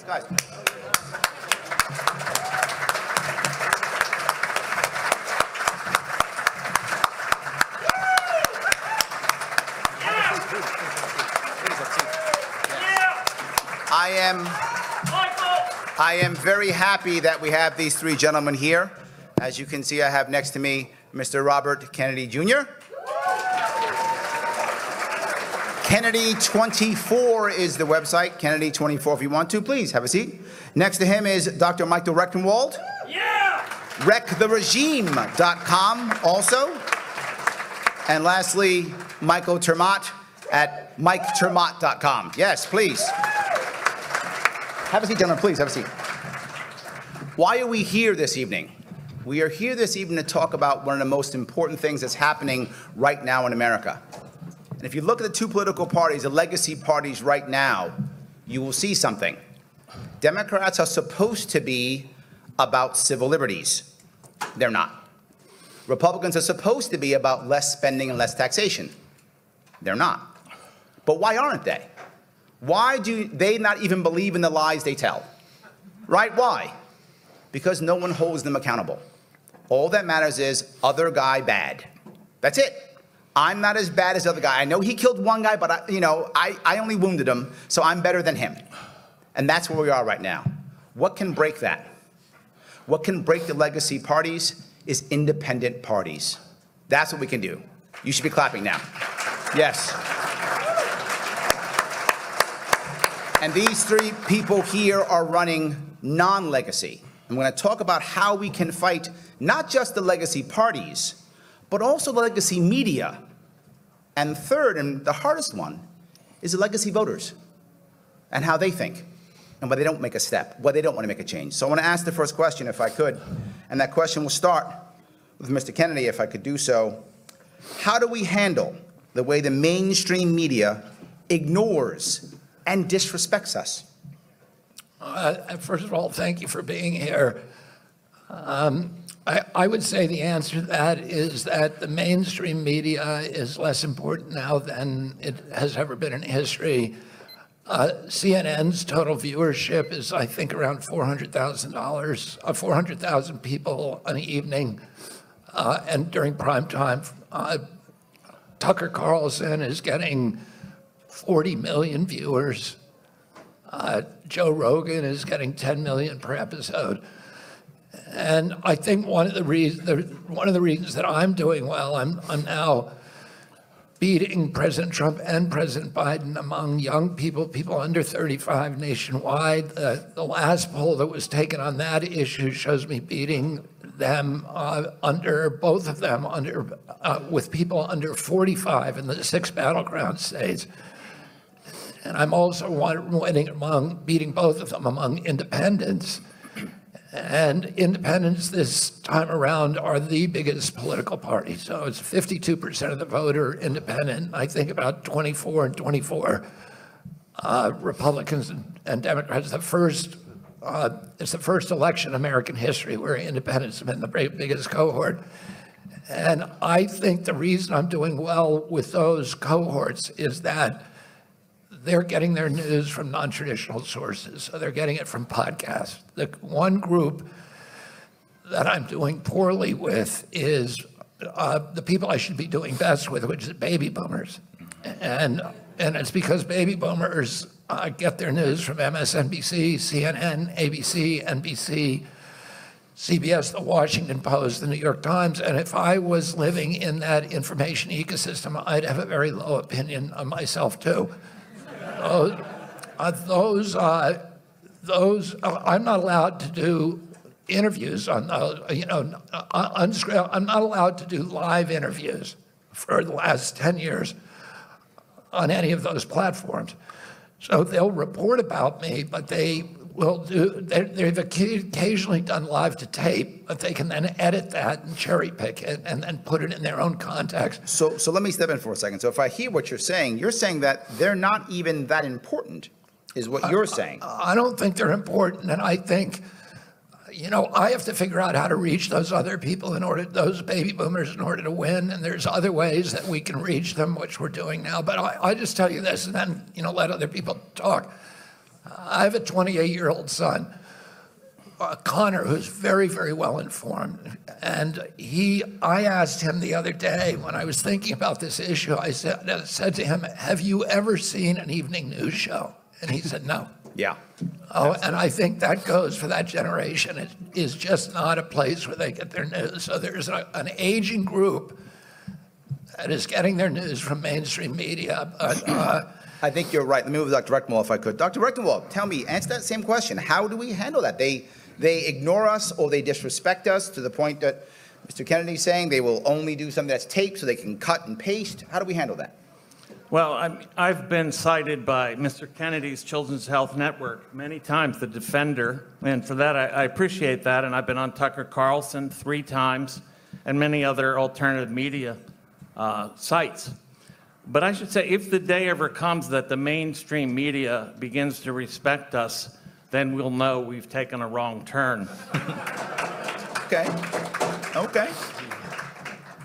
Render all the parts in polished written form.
Guys. I am very happy that we have these three gentlemen here. As you can see, I have next to me Mr. Robert Kennedy Jr. Kennedy24 is the website, Kennedy24 if you want to, please have a seat. Next to him is Dr. Michael Rectenwald. Yeah! WreckTheRegime.com also. And lastly, Michael ter Maat at MikeTerMaat.com. Yes, please. Have a seat, gentlemen, please, have a seat. Why are we here this evening? We are here this evening to talk about one of the most important things that's happening right now in America. And if you look at the two political parties, the legacy parties right now, you will see something. Democrats are supposed to be about civil liberties. They're not. Republicans are supposed to be about less spending and less taxation. They're not. But why aren't they? Why do they not even believe in the lies they tell? Right? Why? Because no one holds them accountable. All that matters is other guy bad. That's it. I'm not as bad as the other guy. I know he killed one guy, but I only wounded him, so I'm better than him. And that's where we are right now. What can break that? What can break the legacy parties is independent parties. That's what we can do. You should be clapping now. Yes. And these three people here are running non-legacy. I'm going to talk about how we can fight not just the legacy parties, but also the legacy media. And third, and the hardest one, is the legacy voters and how they think and why they don't make a step, why they don't want to make a change. So I want to ask the first question, if I could, and that question will start with Mr. Kennedy, if I could do so. How do we handle the way the mainstream media ignores and disrespects us? First of all, thank you for being here. I would say the answer to that is that the mainstream media is less important now than it has ever been in history. CNN's total viewership is, I think, around $400,000, 400,000 people an evening. And during prime time, Tucker Carlson is getting 40 million viewers. Joe Rogan is getting 10 million per episode. And I think one of the reasons that I'm doing well, I'm now beating President Trump and President Biden among young people under 35 nationwide. The last poll that was taken on that issue shows me beating them both of them with people under 45 in the 6 battleground states. And I'm also beating both of them among independents. And independents this time around are the biggest political party. So it's 52% of the vote are independent. I think about 24 and 24 Republicans and Democrats. It's the first election in American history where independents have been the biggest cohort. And I think the reason I'm doing well with those cohorts is that they're getting their news from non-traditional sources. So they're getting it from podcasts. The one group that I'm doing poorly with is the people I should be doing best with, which is baby boomers. And it's because baby boomers get their news from MSNBC, CNN, ABC, NBC, CBS, The Washington Post, The New York Times. And if I was living in that information ecosystem, I'd have a very low opinion of myself too. I'm not allowed to do interviews on those, I'm not allowed to do live interviews for the last 10 years on any of those platforms. So they'll report about me, but they've occasionally done live to tape, but they can then edit that and cherry pick it and then put it in their own context. So let me step in for a second. So if I hear what you're saying that they're not even that important, is what you're saying. I don't think they're important, and I think, I have to figure out how to reach those other people those baby boomers in order to win, and there's other ways that we can reach them, which we're doing now. But I just tell you this, and then, let other people talk. I have a 28-year-old son, Connor, who's very, very well informed. And I asked him the other day when I was thinking about this issue, I said to him, have you ever seen an evening news show? And he said, no. Yeah. Oh, and I think that goes for that generation. It is just not a place where they get their news. So there's an aging group that is getting their news from mainstream media. But, I think you're right. Let me move to Dr. Rectenwald if I could. Dr. Rectenwald, tell me, answer that same question. How do we handle that? They ignore us or they disrespect us to the point that Mr. Kennedy's saying they will only do something that's taped so they can cut and paste. How do we handle that? Well, I've been cited by Mr. Kennedy's Children's Health Network many times, the defender, and for that I appreciate that, and I've been on Tucker Carlson 3 times and many other alternative media sites. But I should say, if the day ever comes that the mainstream media begins to respect us, then we'll know we've taken a wrong turn. Okay. Okay.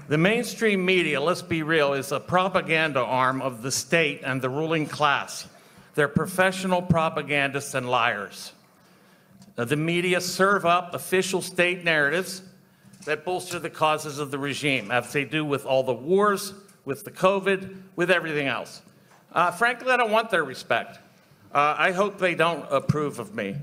The mainstream media, let's be real, is a propaganda arm of the state and the ruling class. They're professional propagandists and liars. The media serve up official state narratives that bolster the causes of the regime, as they do with all the wars, with the COVID, with everything else. Frankly, I don't want their respect. I hope they don't approve of me.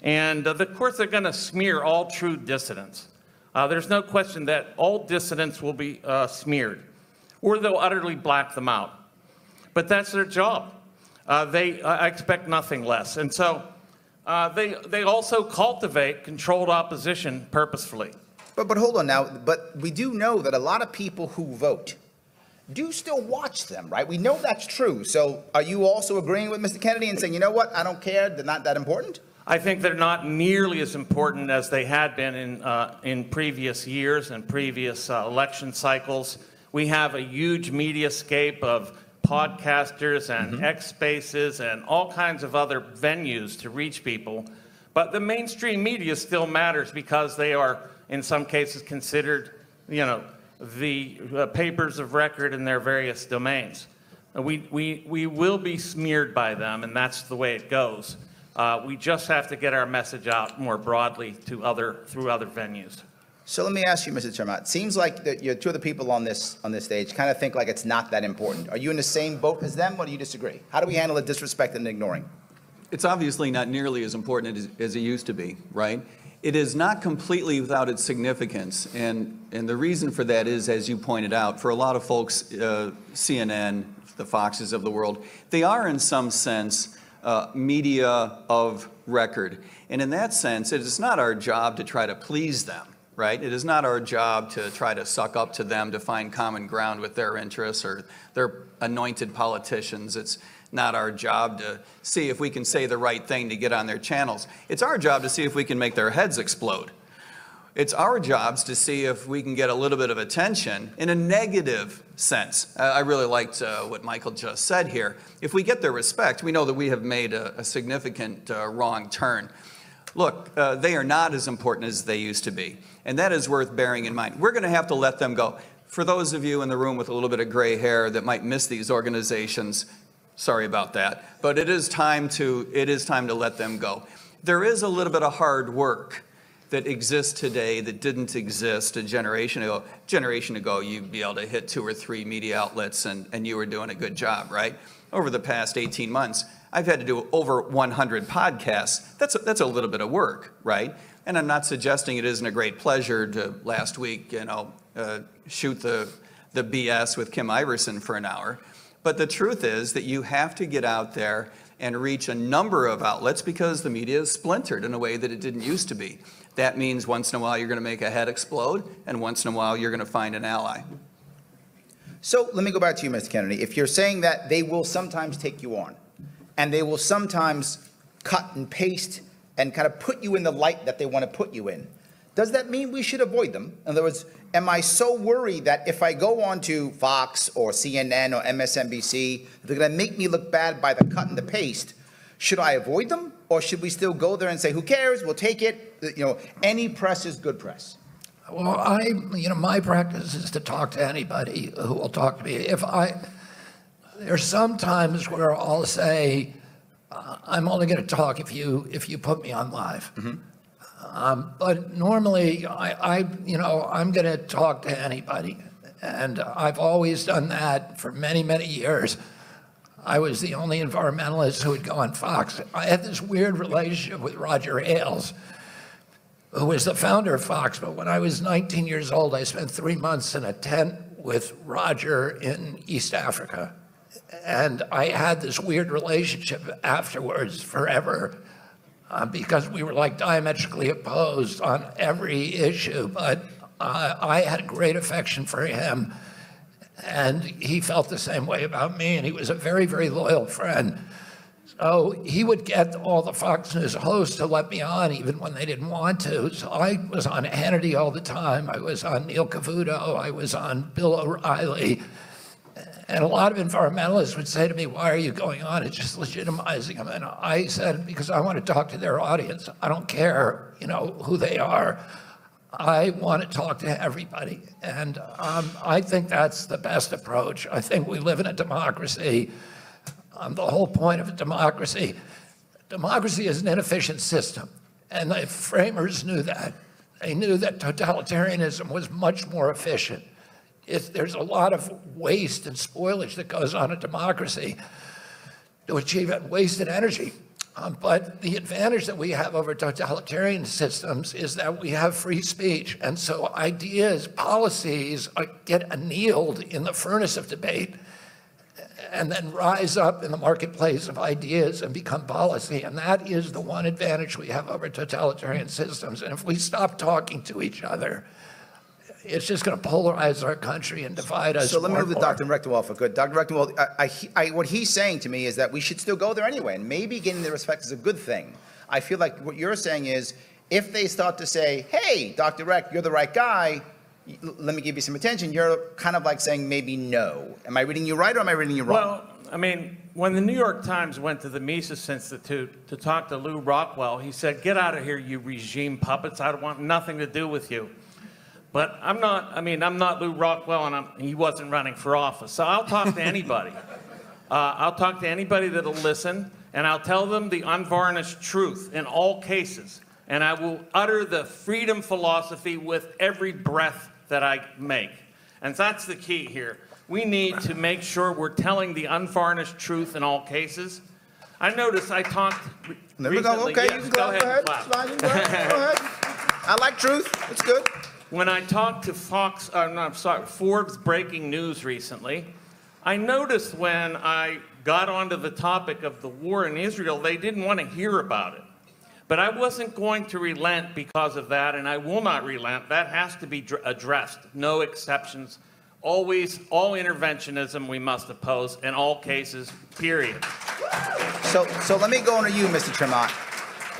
And of course, they're going to smear all true dissidents. There's no question that all dissidents will be smeared, or they'll utterly black them out. But that's their job. I expect nothing less. And so they also cultivate controlled opposition purposefully. But hold on now. But we do know that a lot of people who vote do still watch them, right? We know that's true. So are you also agreeing with Mr. Kennedy and saying, you know what, I don't care, they're not that important? I think they're not nearly as important as they had been in previous years and previous election cycles. We have a huge mediascape of podcasters and X Spaces and all kinds of other venues to reach people. But the mainstream media still matters because they are, in some cases, considered, you know, the papers of record in their various domains. We will be smeared by them, and that's the way it goes. We just have to get our message out more broadly to through other venues. So let me ask you, Mr. ter Maat, it seems like that you're 2 of the people on this stage kind of think like it's not that important. Are you in the same boat as them, or do you disagree? How do we handle the disrespect and ignoring? It's obviously not nearly as important as it used to be, right? It is not completely without its significance, and the reason for that is, as you pointed out, for a lot of folks, CNN, the Foxes of the world, they are in some sense media of record. And in that sense, it is not our job to try to please them, right? It is not our job to try to suck up to them to find common ground with their interests or their anointed politicians. It's not our job to see if we can say the right thing to get on their channels. It's our job to see if we can make their heads explode. It's our jobs to see if we can get a little bit of attention in a negative sense. I really liked what Michael just said here. If we get their respect, we know that we have made a significant wrong turn. Look, they are not as important as they used to be, and that is worth bearing in mind. We're going to have to let them go. For those of you in the room with a little bit of gray hair that might miss these organizations, sorry about that, but it is time to let them go. There is a little bit of hard work that exists today that didn't exist a generation ago. A generation ago, you'd be able to hit 2 or 3 media outlets and you were doing a good job, right? Over the past 18 months, I've had to do over 100 podcasts. That's a little bit of work, right? And I'm not suggesting it isn't a great pleasure to last week, shoot the BS with Kim Iverson for an hour. But the truth is that you have to get out there and reach a number of outlets because the media is splintered in a way that it didn't used to be. That means once in a while you're going to make a head explode, and once in a while you're going to find an ally. So let me go back to you, Mr. Kennedy. If you're saying that they will sometimes take you on, and they will sometimes cut and paste and kind of put you in the light that they want to put you in, does that mean we should avoid them? In other words, am I so worried that if I go on to Fox or CNN or MSNBC, they're going to make me look bad by the cut and the paste? Should I avoid them, or should we still go there and say, who cares, we'll take it, any press is good press? Well, my practice is to talk to anybody who will talk to me. There's some times where I'll say, I'm only going to talk if you put me on live. But normally, I'm going to talk to anybody, and I've always done that for many, many years. I was the only environmentalist who would go on Fox. I had this weird relationship with Roger Ailes, who was the founder of Fox. But when I was 19 years old, I spent 3 months in a tent with Roger in East Africa. And I had this weird relationship afterwards forever because we were like diametrically opposed on every issue. But I had a great affection for him. And he felt the same way about me, and he was a very, very loyal friend. So he would get all the Fox News hosts to let me on, even when they didn't want to. So I was on Hannity all the time. I was on Neil Cavuto. I was on Bill O'Reilly. And a lot of environmentalists would say to me, why are you going on? It's just legitimizing them. And I said, because I want to talk to their audience. I don't care, who they are. I want to talk to everybody, and I think that's the best approach. I think we live in a democracy. The whole point of a democracy is an inefficient system, and the framers knew that. They knew that totalitarianism was much more efficient. There's a lot of waste and spoilage that goes on in democracy to achieve it, wasted energy. But the advantage that we have over totalitarian systems is that we have free speech. And so ideas, policies get annealed in the furnace of debate and then rise up in the marketplace of ideas and become policy. And that is the one advantage we have over totalitarian systems. And if we stop talking to each other, it's just going to polarize our country and divide us. So let me move to more. Dr. Rectenwald for good. Dr. Rectenwald, what he's saying to me is that we should still go there anyway, and maybe getting the respect is a good thing. I feel like what you're saying is if they start to say, hey, Dr. Rec, you're the right guy, let me give you some attention, you're kind of like saying maybe no. Am I reading you right or am I reading you wrong? Well, I mean, when the New York Times went to the Mises Institute to talk to Lew Rockwell, he said, get out of here, you regime puppets. I want nothing to do with you. But I'm not Lew Rockwell, and he wasn't running for office. So I'll talk to anybody. I'll talk to anybody that'll listen, and I'll tell them the unvarnished truth in all cases. And I will utter the freedom philosophy with every breath that I make. And that's the key here. We need to make sure we're telling the unvarnished truth in all cases. I noticed I talked There we go. recently. Okay, Yes, you can go go ahead and ahead. clap. Slide in, go ahead. I like truth. It's good. When I talked to Forbes Breaking News recently, I noticed when I got onto the topic of the war in Israel, they didn't want to hear about it. But I wasn't going to relent because of that, and I will not relent. That has to be addressed. No exceptions. Always, all interventionism we must oppose in all cases, period. So let me go on to you, Mr. ter Maat.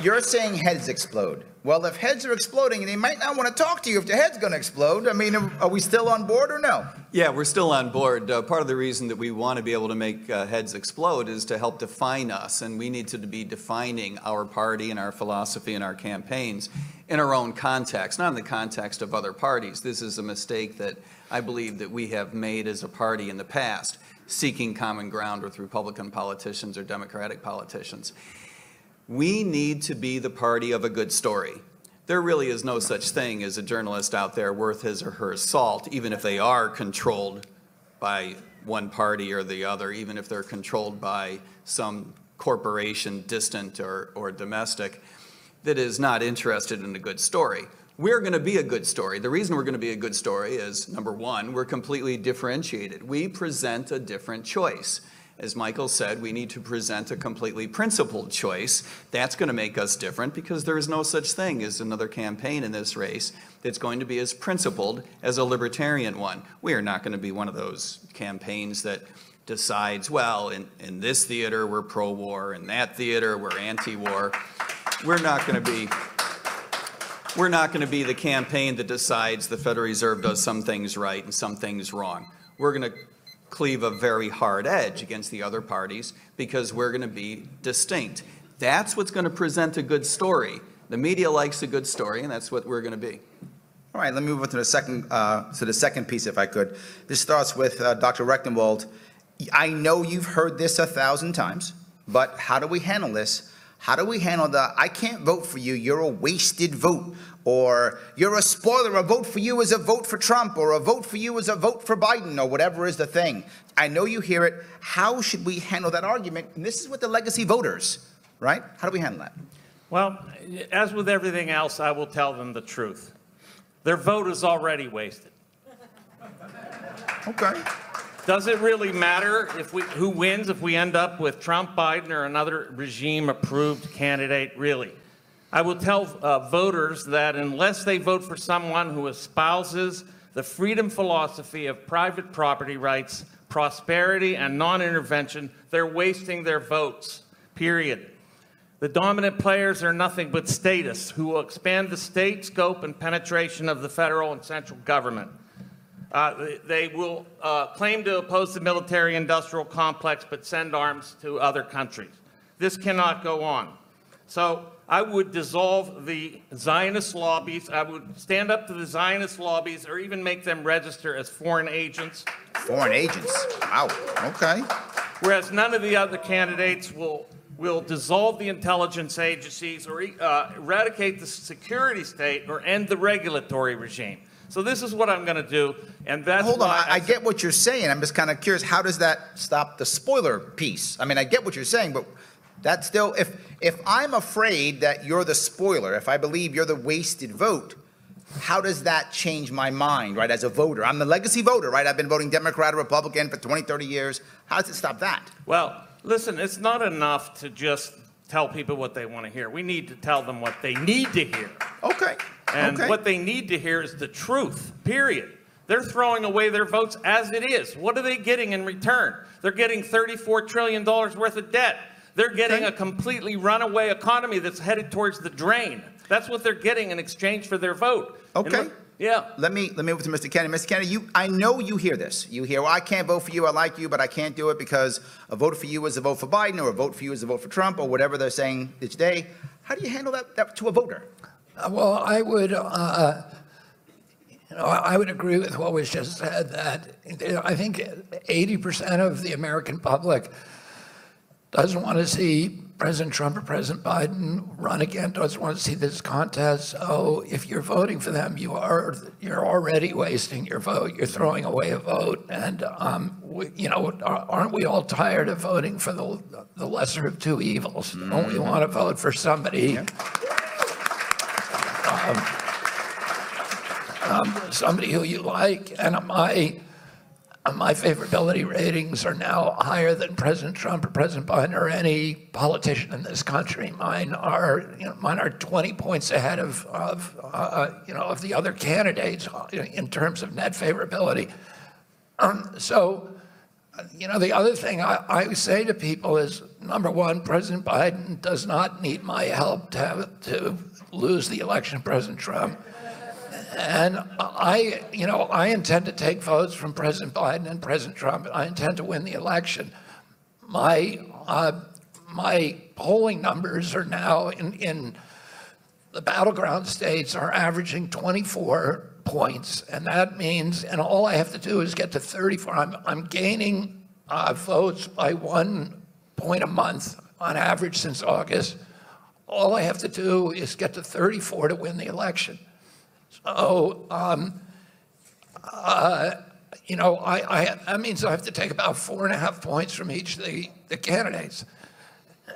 You're saying heads explode. Well, if heads are exploding, they might not want to talk to you if their head's going to explode. I mean, are we still on board or no? Yeah, we're still on board. Part of the reason that we want to be able to make heads explode is to help define us, and we need to be defining our party and our philosophy and our campaigns in our own context, not in the context of other parties. This is a mistake that I believe that we have made as a party in the past, seeking common ground with Republican politicians or Democratic politicians. We need to be the party of a good story. There really is no such thing as a journalist out there worth his or her salt, even if they are controlled by one party or the other, even if they're controlled by some corporation, distant or domestic, that is not interested in a good story. We're going to be a good story. The reason we're going to be a good story is, number one, we're completely differentiated. We present a different choice. As Michael said, we need to present a completely principled choice. That's going to make us different because there is no such thing as another campaign in this race that's going to be as principled as a libertarian one. We are not going to be one of those campaigns that decides, well, in this theater we're pro-war, in that theater we're anti-war. We're not going to be the campaign that decides the Federal Reserve does some things right and some things wrong. We're going to cleave a very hard edge against the other parties because we're going to be distinct. That's what's going to present a good story. The media likes a good story, and that's what we're going to be. All right, let me move on to the second piece, if I could. This starts with Dr. Rectenwald. I know you've heard this 1,000 times, but how do we handle this? How do we handle the, I can't vote for you, you're a wasted vote, or you're a spoiler, a vote for you is a vote for Trump, or a vote for you is a vote for Biden, or whatever is the thing. I know you hear it. How should we handle that argument? And this is with the legacy voters, right? How do we handle that? Well, as with everything else, I will tell them the truth. Their vote is already wasted. Okay. Does it really matter who wins if we end up with Trump, Biden, or another regime-approved candidate? Really? I will tell voters that unless they vote for someone who espouses the freedom philosophy of private property rights, prosperity, and non-intervention, they're wasting their votes, period. The dominant players are nothing but statists who will expand the state scope and penetration of the federal and central government. They will claim to oppose the military-industrial complex but send arms to other countries. This cannot go on. So I would dissolve the Zionist lobbies. I would stand up to the Zionist lobbies or even make them register as foreign agents. Foreign agents? Wow, okay. Whereas none of the other candidates will dissolve the intelligence agencies or eradicate the security state or end the regulatory regime. So this is what I'm going to do, and that's Hold on, why I get what you're saying. I'm just kind of curious, how does that stop the spoiler piece? I mean, I get what you're saying, but that's still, if I'm afraid that you're the spoiler, if I believe you're the wasted vote, how does that change my mind, right, as a voter? I'm the legacy voter, right? I've been voting Democrat or Republican for 20, 30 years. How does it stop that? Well, listen, it's not enough to just tell people what they want to hear. We need to tell them what they need to hear. Okay. And what they need to hear is the truth, period. They're throwing away their votes as it is. What are they getting in return? They're getting $34 trillion worth of debt. They're getting a completely runaway economy that's headed towards the drain. That's what they're getting in exchange for their vote. Okay. Yeah. Let me move to Mr. Kennedy. Mr. Kennedy, I know you hear this. You hear, well, I can't vote for you. I like you, but I can't do it because a vote for you is a vote for Biden, or a vote for you is a vote for Trump, or whatever they're saying each day. How do you handle that to a voter? Well, I would, I would agree with what was just said, that I think 80% of the American public doesn't want to see President Trump or President Biden run again, doesn't want to see this contest. So if you're voting for them, you're already wasting your vote. You're throwing away a vote. And, aren't we all tired of voting for the lesser of two evils? Don't we want to vote for somebody? Yeah. Somebody who you like, and my favorability ratings are now higher than President Trump or President Biden or any politician in this country. Mine are 20 points ahead of the other candidates in terms of net favorability. The other thing I say to people is, number one, President Biden does not need my help to lose the election of President Trump. And I intend to take votes from President Biden and President Trump. I intend to win the election. My polling numbers are now in the battleground states are averaging 24 points, and that means, and all I have to do is get to 34. I'm gaining votes by 1 point a month on average since August. All I have to do is get to 34 to win the election. So, that means I have to take about 4.5 points from each of the candidates.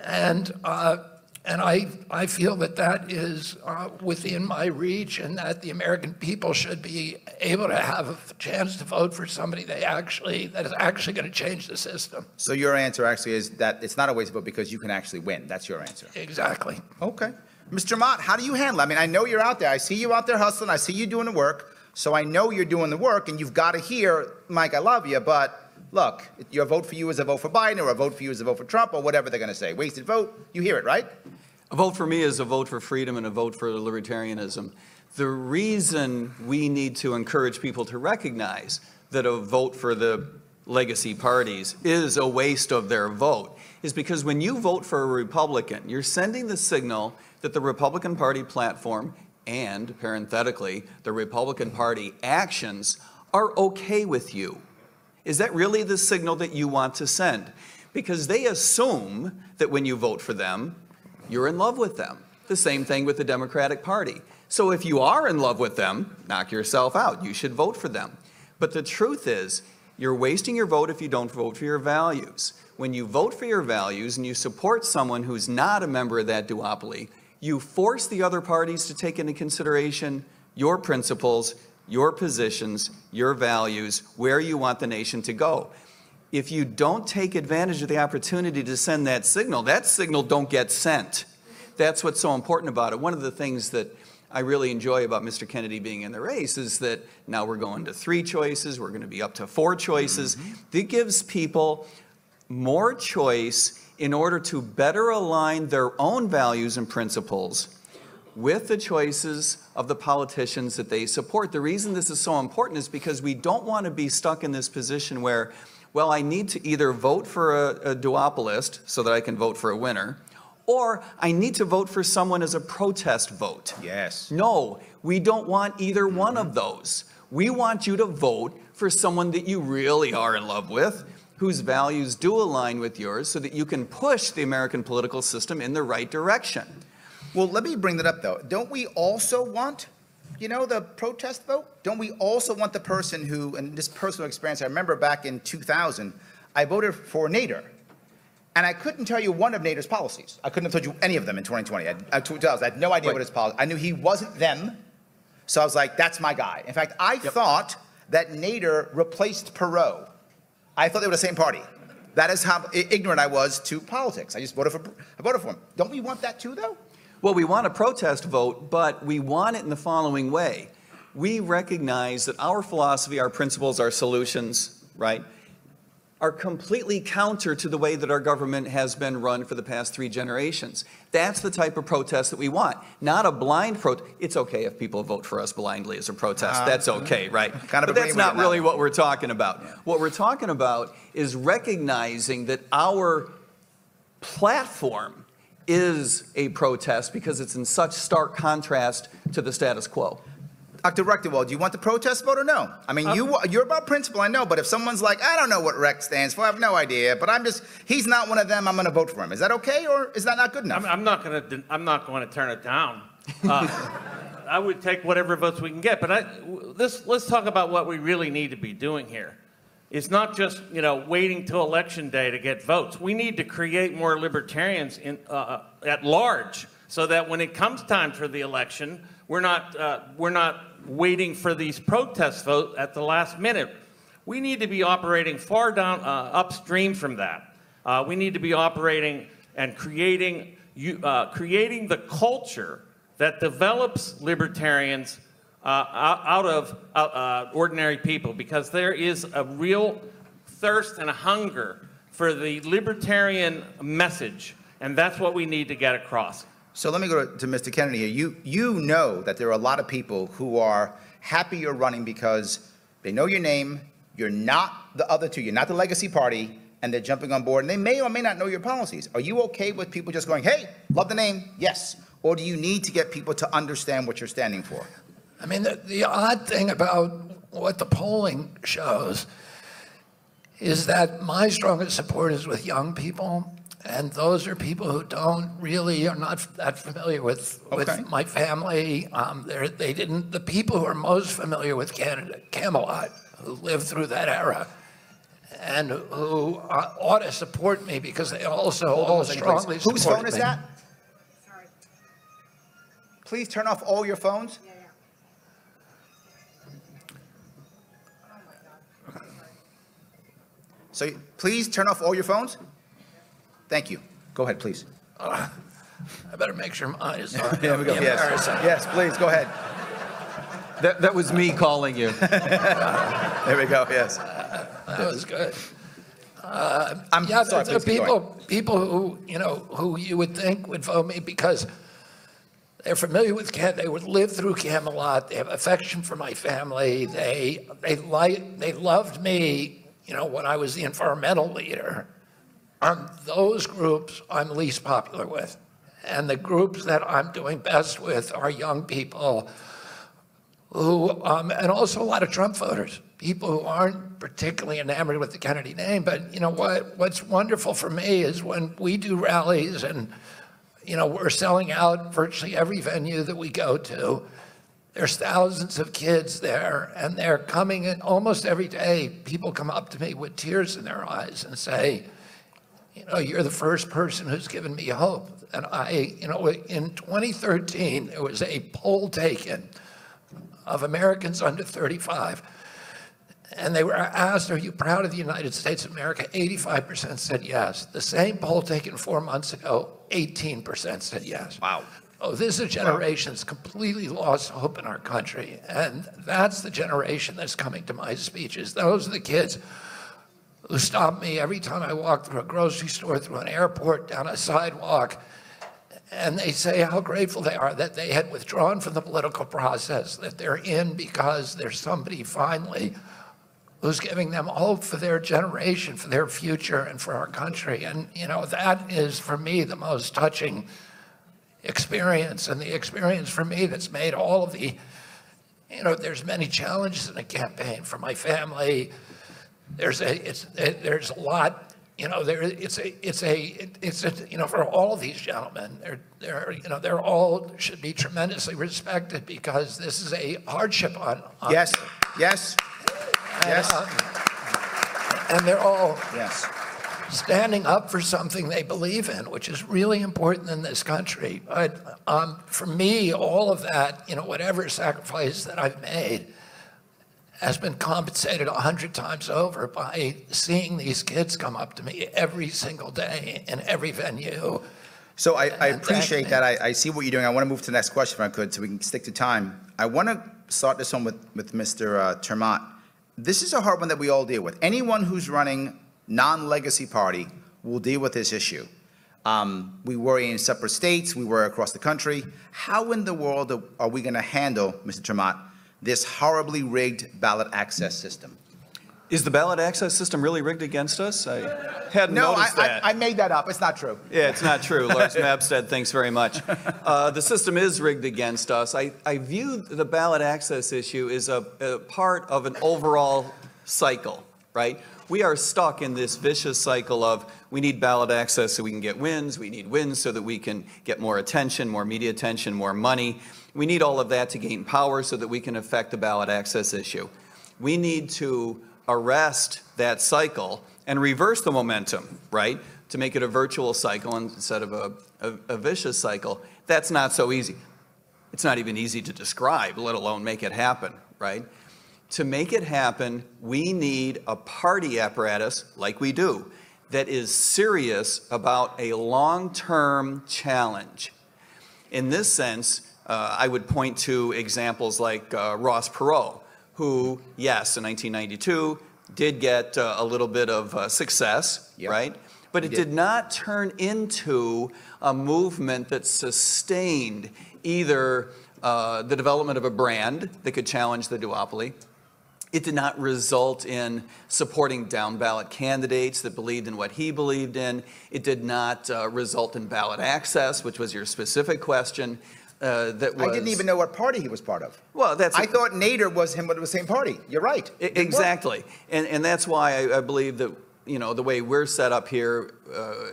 And I feel that is within my reach, and that the American people should be able to have a chance to vote for somebody that is actually going to change the system. So your answer actually is that it's not a waste of vote because you can actually win. That's your answer. Exactly. Okay. Mr. Maat, how do you handle it? I mean, I know you're out there. I see you out there hustling. I see you doing the work. So I know you're doing the work, and you've got to hear, Mike, I love you, but look, your vote for you is a vote for Biden, or a vote for you is a vote for Trump, or whatever they're going to say. Wasted vote. You hear it, right? A vote for me is a vote for freedom and a vote for libertarianism. The reason we need to encourage people to recognize that a vote for the legacy parties is a waste of their vote is because when you vote for a Republican, you're sending the signal that the Republican Party platform and, parenthetically, the Republican Party actions are okay with you. Is that really the signal that you want to send? because they assume that when you vote for them, you're in love with them. The same thing with the Democratic Party. So if you are in love with them, knock yourself out. You should vote for them. But the truth is, you're wasting your vote if you don't vote for your values. When you vote for your values and you support someone who's not a member of that duopoly, you force the other parties to take into consideration your principles, your positions, your values, where you want the nation to go. If you don't take advantage of the opportunity to send that signal don't get sent. That's what's so important about it. One of the things that I really enjoy about Mr. Kennedy being in the race is that now we're going to 3 choices, we're going to be up to 4 choices. That gives people more choice in order to better align their own values and principles with the choices of the politicians that they support. The reason this is so important is because we don't want to be stuck in this position where, well, I need to either vote for a duopolist so that I can vote for a winner, or I need to vote for someone as a protest vote. Yes. No, we don't want either one of those. We want you to vote for someone that you really are in love with, whose values do align with yours, so that you can push the American political system in the right direction. Well, let me bring that up, though. Don't we also want, the protest vote? Don't we also want the person who, and this personal experience, I remember back in 2000, I voted for Nader. And I couldn't tell you one of Nader's policies. I couldn't have told you any of them in 2020. I had no idea what his policy. I knew he wasn't them, so I was like, that's my guy. In fact, I thought that Nader replaced Perot. I thought they were the same party. That is how ignorant I was to politics. I just voted for him. Don't we want that too, though? Well, we want a protest vote, but we want it in the following way. We recognize that our philosophy, our principles, our solutions, right, are completely counter to the way that our government has been run for the past 3 generations. That's the type of protest that we want, not a blind protest. It's okay if people vote for us blindly as a protest. That's okay, right? But that's not really what we're talking about. Yeah. What we're talking about is recognizing that our platform is a protest because it's in such stark contrast to the status quo. Dr. Rectenwald, do you want the protest vote or no? I mean, you're about principle, I know, but if someone's like, I don't know what REC stands for, I have no idea, but he's not one of them, I'm going to vote for him. Is that okay, or is that not good enough? I'm not going to turn it down. I would take whatever votes we can get, but let's talk about what we really need to be doing here. It's not just, waiting till election day to get votes. We need to create more libertarians at large so that when it comes time for the election, we're not waiting for these protest votes at the last minute. We need to be operating far down upstream from that. We need to be operating and creating the culture that develops libertarians out of ordinary people, because there is a real thirst and a hunger for the libertarian message, and that's what we need to get across. So let me go to Mr. Kennedy here. You know that there are a lot of people who are happy you're running because they know your name, you're not the other two, you're not the legacy party, and they're jumping on board, and they may or may not know your policies. Are you okay with people just going, hey, love the name, yes? Or do you need to get people to understand what you're standing for? I mean, the odd thing about what the polling shows is that my strongest support is with young people. And those are people who are not that familiar with my family. The people who are most familiar with Camelot, who lived through that era, and who ought to support me because they also all strongly support me. Whose phone is that? Sorry. Please turn off all your phones. Yeah. So please turn off all your phones. Thank you. Go ahead, please. I better make sure mine is on. There we go. Yes, please, go ahead. That was me calling you. There we go, yes. That was good. I'm sorry, people who, who you would think would vote me because they're familiar with they would live through Camelot, they have affection for my family, they loved me, when I was the environmental leader. Those groups I'm least popular with. And the groups that I'm doing best with are young people who, and also a lot of Trump voters, people who aren't particularly enamored with the Kennedy name. But you know what's wonderful for me is when we do rallies and we're selling out virtually every venue that we go to. There's thousands of kids there, and they're coming in almost every day. People come up to me with tears in their eyes and say, you're the first person who's given me hope. And in 2013, there was a poll taken of Americans under 35, and they were asked, are you proud of the United States of America? 85% said yes. The same poll taken 4 months ago, 18% said yes. Wow. Oh, this is a generation that's completely lost hope in our country. And that's the generation that's coming to my speeches. Those are the kids who stop me every time I walk through a grocery store, through an airport, down a sidewalk, and they say how grateful they are that they had withdrawn from the political process, that they're in because there's somebody finally who's giving them hope for their generation, for their future, and for our country. And that is, for me, the most touching experience, and the experience for me that's made all of the, there's many challenges in a campaign for my family. There's a lot, for all of these gentlemen, they're all should be tremendously respected because this is a hardship on Yes, yes, yes. And they're all Yes. standing up for something they believe in, which is really important in this country. But for me, all of that, whatever sacrifice that I've made has been compensated 100 times over by seeing these kids come up to me every single day in every venue. So I appreciate that. I see what you're doing. I want to move to the next question if I could, so we can stick to time. I want to start this one with Mr. ter Maat. This is a hard one that we all deal with. Anyone who's running non-legacy party will deal with this issue. We worry in separate states. We worry across the country. How in the world are we going to handle, Mr. ter Maat, this horribly rigged ballot access system? Is the ballot access system really rigged against us? I hadn't noticed that. I made that up. It's not true. Yeah, it's not true. Lars Mabstead, thanks very much. The system is rigged against us. I view the ballot access issue as a part of an overall cycle, right? We are stuck in this vicious cycle of we need ballot access so we can get wins. We need wins so that we can get more attention, more media attention, more money. We need all of that to gain power so that we can affect the ballot access issue. We need to arrest that cycle and reverse the momentum, right? To make it a virtual cycle instead of a vicious cycle. That's not so easy. It's not even easy to describe, let alone make it happen, right? To make it happen, we need a party apparatus, like we do, that is serious about a long-term challenge. In this sense, I would point to examples like Ross Perot, who, yes, in 1992, did get a little bit of success, yep, right? But it did not turn into a movement that sustained either the development of a brand that could challenge the duopoly. It did not result in supporting down-ballot candidates that believed in what he believed in. It did not result in ballot access, which was your specific question. I didn't even know what party he was part of. Well, I thought Nader was him with the same party. You're right. Exactly. And that's why I believe that, the way we're set up here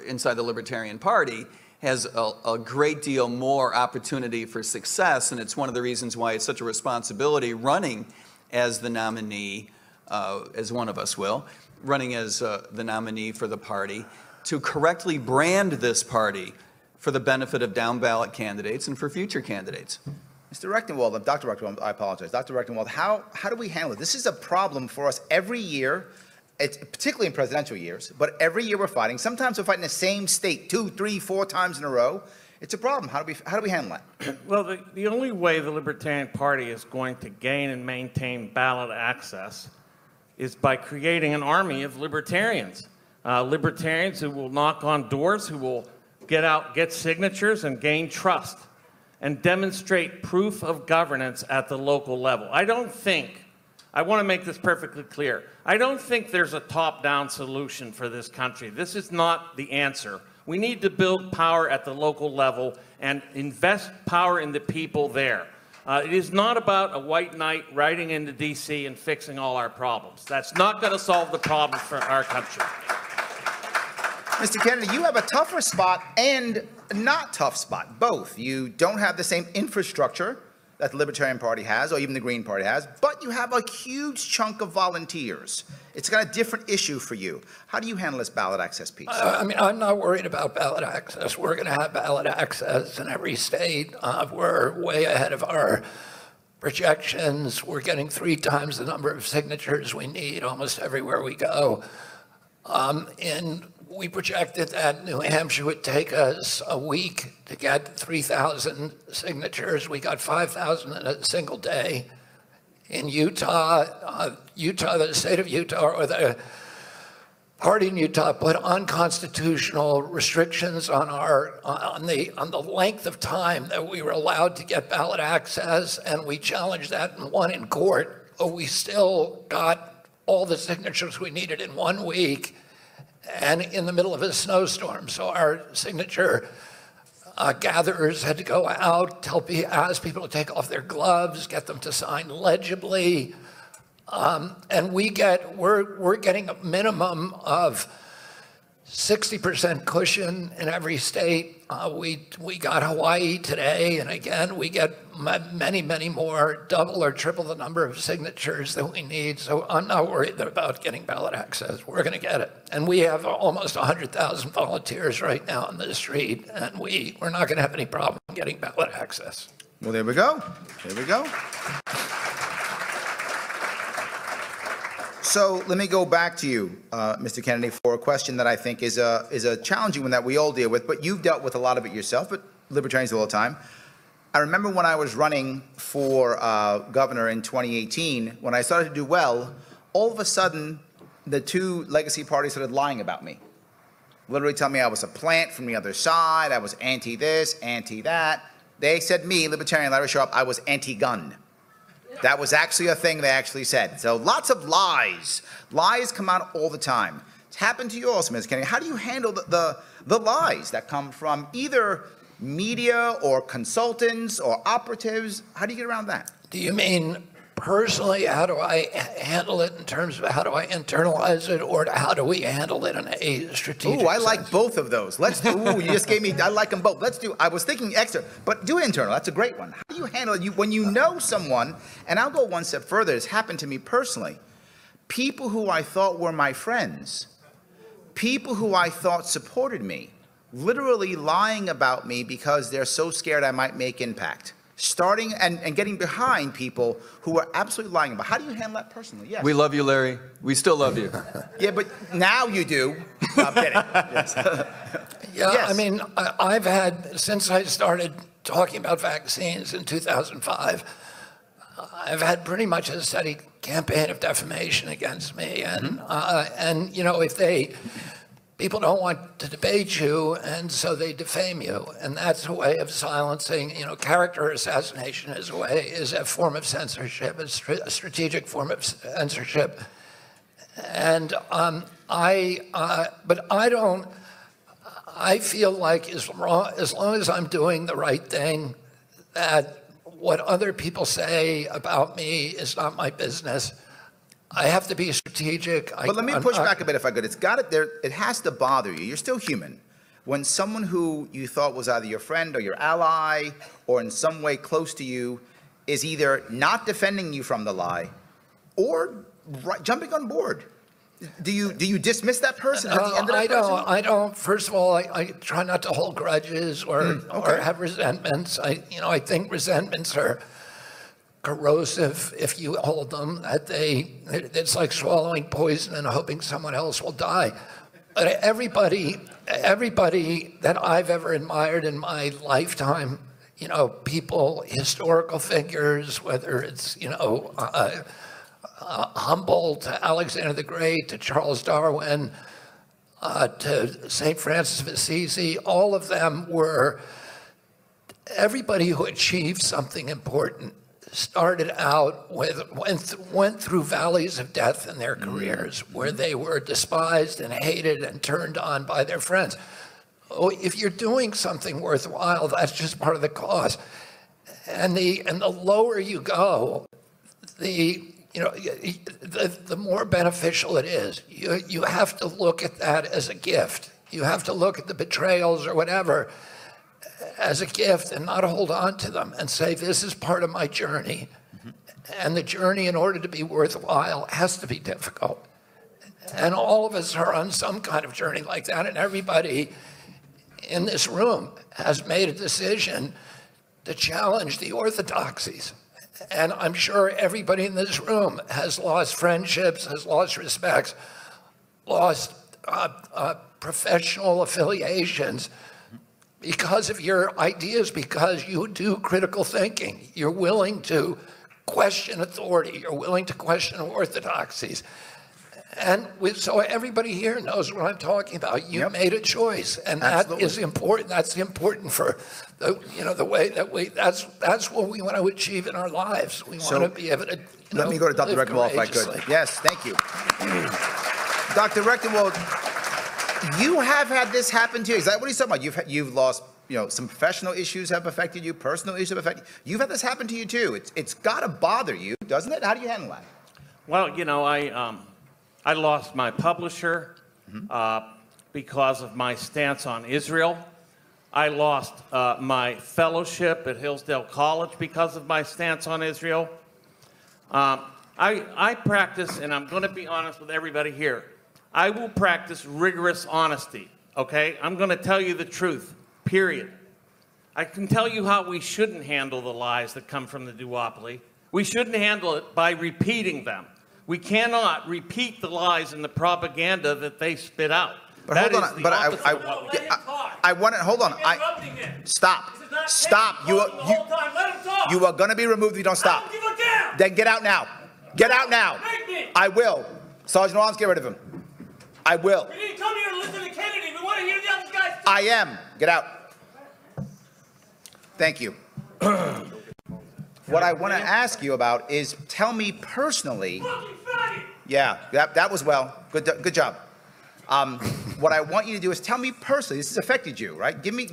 inside the Libertarian Party has a great deal more opportunity for success. And it's one of the reasons why it's such a responsibility running as the nominee, as one of us will, running as the nominee for the party, to correctly brand this party for the benefit of down-ballot candidates and for future candidates. Mr. Rectenwald, Dr. Rectenwald, I apologize. Dr. Rectenwald, how do we handle it? This is a problem for us every year, particularly in presidential years, but every year we're fighting. Sometimes we're fighting the same state 2, 3, 4 times in a row. It's a problem. How do we handle that? Well, the only way the Libertarian Party is going to gain and maintain ballot access is by creating an army of libertarians. Libertarians who will knock on doors, who will get out, get signatures, and gain trust, and demonstrate proof of governance at the local level. I want to make this perfectly clear. I don't think there's a top-down solution for this country. This is not the answer. We need to build power at the local level and invest power in the people there. It is not about a white knight riding into D.C. and fixing all our problems. That's not going to solve the problem for our country. Mr. Kennedy, you have a tougher spot and not tough spot, both. You don't have the same infrastructure that the Libertarian Party has, or even the Green Party has, but you have a huge chunk of volunteers. It's got a different issue for you. How do you handle this ballot access piece? I mean, I'm not worried about ballot access. We're going to have ballot access in every state. We're way ahead of our projections. We're getting 3 times the number of signatures we need almost everywhere we go. And we projected that New Hampshire would take us a week to get 3,000 signatures. We got 5,000 in a single day. In Utah, the state of Utah, or the party in Utah, put unconstitutional restrictions on the length of time that we were allowed to get ballot access, and we challenged that and won in court. But we still got all the signatures we needed in 1 week, and in the middle of a snowstorm. So our signature gatherers had to go out, ask people to take off their gloves, get them to sign legibly, and we're getting a minimum of 60% cushion in every state. We got Hawaii today, and again, we get many, many more, double or triple the number of signatures that we need. So I'm not worried about getting ballot access. We're going to get it. And we have almost 100,000 volunteers right now on the street, and we're not going to have any problem getting ballot access. Well, there we go. There we go. So let me go back to you, Mr. Kennedy, for a question that I think is a challenging one that we all deal with, but you've dealt with a lot of it yourself, but Libertarians all the time. I remember when I was running for governor in 2018, when I started to do well, all of a sudden, the 2 legacy parties started lying about me. Literally telling me I was a plant from the other side, I was anti-this, anti-that. They said me, Libertarian Larry Sharpe, I was anti-gun. That was actually a thing they actually said. So lots of lies. Lies come out all the time. It's happened to you also, Ms. Kennedy. How do you handle the lies that come from either media or consultants or operatives? How do you get around that? Do you mean personally, how do I handle it in terms of how do I internalize it, or how do we handle it in a strategic Ooh, I sense? like both of those. Let's do, ooh, you just gave me, I like them both. Let's do, I was thinking extra, but do internal. That's a great one. How do you handle it when you know someone, and I'll go one step further, it's happened to me personally. People who I thought were my friends, people who I thought supported me, literally lying about me because they're so scared I might make impact. Starting and getting behind people who are absolutely lying about. How do you handle that personally? Yes. We love you, Larry. We still love you. Yeah, but now you do. No, I'm kidding. Yes. Yeah, Yes. I mean, I've had, since I started talking about vaccines in 2005, I've had pretty much a steady campaign of defamation against me. And you know, people don't want to debate you, and so they defame you. And that's a way of silencing, you know, character assassination is a form of censorship, a strategic form of censorship. And but I feel like as long as I'm doing the right thing, that what other people say about me is not my business. I have to be strategic. But let me push back a bit if I could. It has to bother you. You're still human. When someone who you thought was either your friend or your ally or in some way close to you is either not defending you from the lie or jumping on board. Do you dismiss that person at the end of that person? I don't. First of all, I try not to hold grudges or have resentments. I think resentments are corrosive if you hold them. It's like swallowing poison and hoping someone else will die. But everybody that I've ever admired in my lifetime, you know, people, historical figures, whether it's, you know, Humboldt to Alexander the Great to Charles Darwin to St. Francis of Assisi, all of them everybody who achieved something important started out went through valleys of death in their careers where they were despised and hated and turned on by their friends. Oh, if you're doing something worthwhile, that's just part of the cause. And the lower you go, the more beneficial it is. You have to look at that as a gift. You have to look at the betrayals or whatever as a gift and not hold on to them and say, this is part of my journey. And the journey, in order to be worthwhile, has to be difficult. And all of us are on some kind of journey like that, and everybody in this room has made a decision to challenge the orthodoxies. And I'm sure everybody in this room has lost friendships, has lost respects, lost professional affiliations because of your ideas, because you do critical thinking. You're willing to question authority. You're willing to question orthodoxies. And so everybody here knows what I'm talking about. You made a choice, and that is important. That's important for the way that that's what we want to achieve in our lives. We want to be able to. Let me go to Dr. Rectenwald if I could. Yes, thank you. Dr. Rectenwald, you have had this happen to you. Is that what he's talking about? You've lost, some professional issues have affected you, personal issues have affected you. You've had this happen to you too. It's got to bother you, doesn't it? How do you handle that? Well, I lost my publisher because of my stance on Israel. I lost my fellowship at Hillsdale College because of my stance on Israel. I practice, and I'm going to be honest with everybody here, I will practice rigorous honesty, okay? I'm going to tell you the truth, period. I can tell you how we shouldn't handle the lies that come from the duopoly. We shouldn't handle it by repeating them. We cannot repeat the lies and the propaganda that they spit out. But hold on, but I want to, hold on. Stop. Stop. You are going to be removed if you don't stop. I don't give a damn. Then get out now. Get out now. I will. Sergeant Arms, get rid of him. I will. We didn't come here to listen to Kennedy. We want to hear the other guys. I am. Get out. Thank you. What I want to ask you about is, tell me personally. Yeah, that was well. Good job. What I want you to do is tell me personally. This has affected you, right? Give me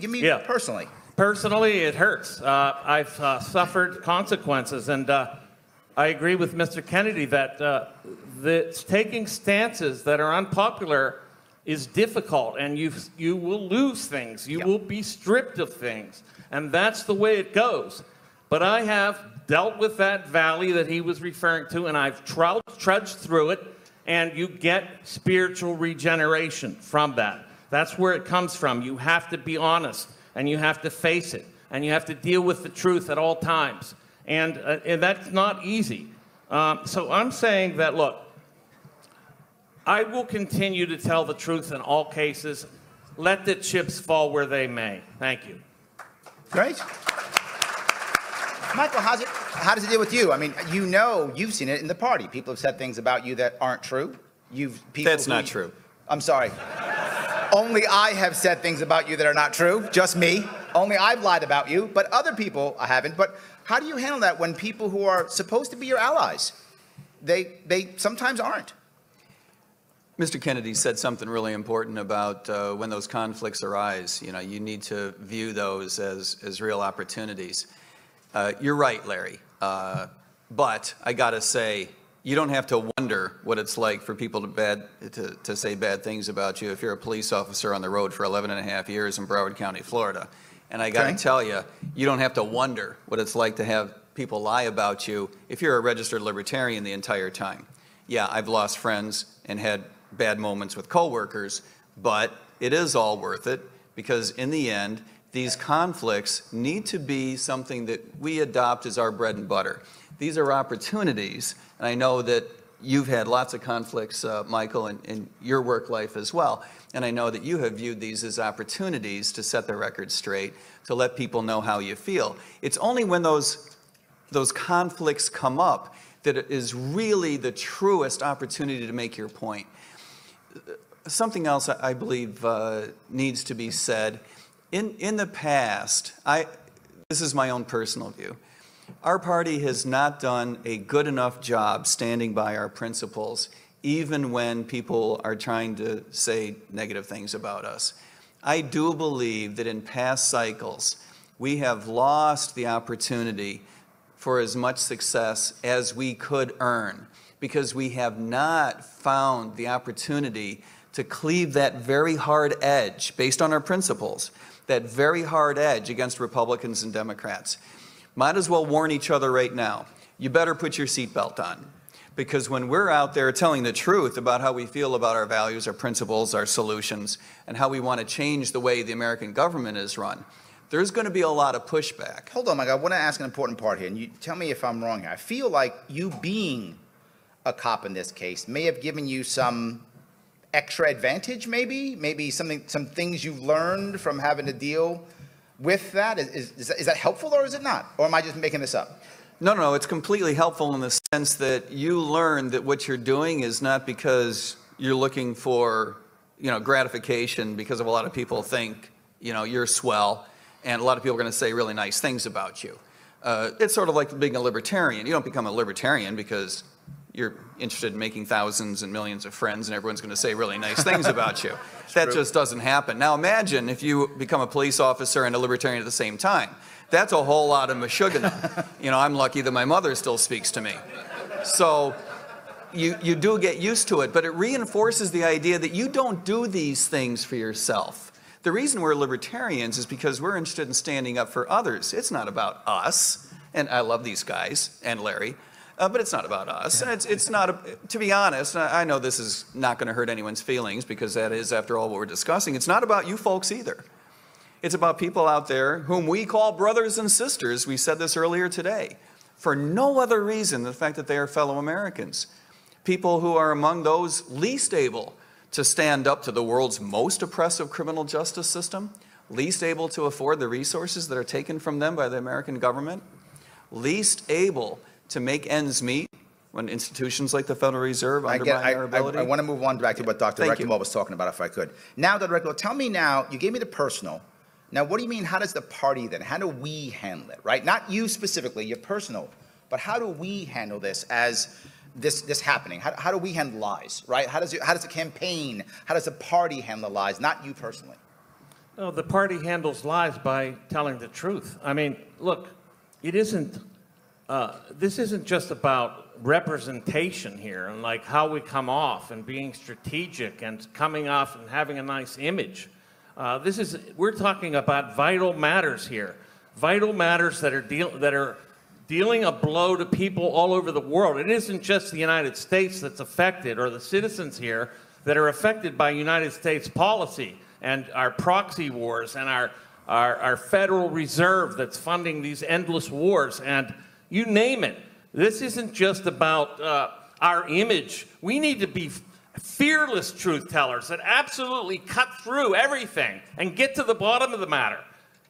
personally. Personally, it hurts. I've suffered consequences, and I agree with Mr. Kennedy that taking stances that are unpopular is difficult, and you will lose things. You will be stripped of things, and that's the way it goes. But I have dealt with that valley that he was referring to, and I've trudged through it, and you get spiritual regeneration from that. That's where it comes from. You have to be honest, and you have to face it, and you have to deal with the truth at all times. And that's not easy. So I'm saying that, look, I will continue to tell the truth in all cases. Let the chips fall where they may. Thank you. Great. Michael, how does it deal with you? I mean, you've seen it in the party. People have said things about you that aren't true. That's not true. I'm sorry. Only I have said things about you that are not true. Just me. Only I've lied about you, but other people I haven't. But how do you handle that when people who are supposed to be your allies, they sometimes aren't? Mr. Kennedy said something really important about when those conflicts arise. You need to view those as real opportunities. You're right, Larry. But I got to say, you don't have to wonder what it's like for people to say bad things about you if you're a police officer on the road for 11.5 years in Broward County, Florida. And I got to tell you, you don't have to wonder what it's like to have people lie about you if you're a registered libertarian the entire time. Yeah, I've lost friends and had bad moments with coworkers, but it is all worth it because in the end, these conflicts need to be something that we adopt as our bread and butter. These are opportunities, and I know that you've had lots of conflicts, Michael, in your work life as well, and I know that you have viewed these as opportunities to set the record straight, to let people know how you feel. It's only when those conflicts come up that it is really the truest opportunity to make your point. Something else I believe needs to be said. In the past, this is my own personal view, our party has not done a good enough job standing by our principles, even when people are trying to say negative things about us. I do believe that in past cycles, we have lost the opportunity for as much success as we could earn because we have not found the opportunity to cleave that very hard edge based on our principles, that very hard edge against Republicans and Democrats. Might as well warn each other right now. You better put your seatbelt on. Because when we're out there telling the truth about how we feel about our values, our principles, our solutions, and how we want to change the way the American government is run, there's going to be a lot of pushback. Hold on, Mike. I want to ask an important part here, and you tell me if I'm wrong here. I feel like you being a cop in this case may have given you some extra advantage, maybe some things you've learned from having to deal with that. Is that helpful, or is it not? Or am I just making this up? No, it's completely helpful in the sense that you learn that what you're doing is not because you're looking for, gratification, because of a lot of people think, you're swell, and a lot of people are going to say really nice things about you. It's sort of like being a libertarian. You don't become a libertarian because you're interested in making thousands and millions of friends and everyone's going to say really nice things about you. That just doesn't happen. Now imagine if you become a police officer and a libertarian at the same time. That's a whole lot of mashugana. I'm lucky that my mother still speaks to me. So you do get used to it, but it reinforces the idea that you don't do these things for yourself. The reason we're libertarians is because we're interested in standing up for others. It's not about us, and I love these guys and Larry, but it's not about us. And it's not, to be honest, I know this is not going to hurt anyone's feelings because that is, after all, what we're discussing. It's not about you folks either. It's about people out there whom we call brothers and sisters, we said this earlier today, for no other reason than the fact that they are fellow Americans. People who are among those least able to stand up to the world's most oppressive criminal justice system, least able to afford the resources that are taken from them by the American government, least able to make ends meet when institutions like the Federal Reserve undermine their ability. I want to move on back to what Dr. Rectenwald was talking about, if I could. Now, Dr. Rectenwald, tell me now, you gave me the personal. Now, what do you mean, how does the party then, how do we handle it, right? Not you specifically, your personal, but how do we handle this as this happening? How do we handle lies, right? How does the campaign, how does the party handle lies, not you personally? No, the party handles lies by telling the truth. I mean, look, it isn't, this isn't just about representation here and like how we come off and being strategic and coming off and having a nice image. We're talking about vital matters here, vital matters that are dealing a blow to people all over the world. It isn't just the United States that's affected or the citizens here that are affected by United States policy and our proxy wars and our Federal Reserve that's funding these endless wars and you name it. This isn't just about our image. We need to be fearless truth tellers that absolutely cut through everything and get to the bottom of the matter.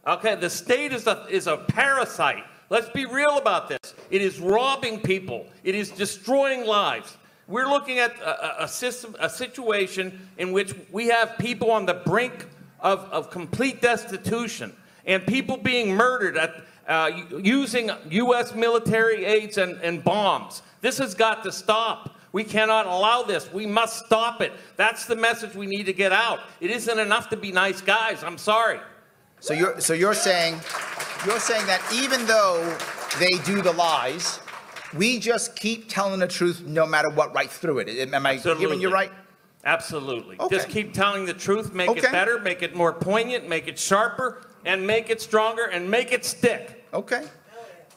Okay, the state is a parasite. Let's be real about this. It is robbing people. It is destroying lives. We're looking at a situation in which we have people on the brink of complete destitution and people being murdered using U.S. military aids and bombs. This has got to stop. We cannot allow this. We must stop it. That's the message we need to get out. It isn't enough to be nice guys. I'm sorry. So you're saying that even though they do the lies, we just keep telling the truth no matter what, right through it. Am I giving you right? Absolutely. Okay. Just keep telling the truth, make it better, make it more poignant, make it sharper, and make it stronger, and make it stick. Okay.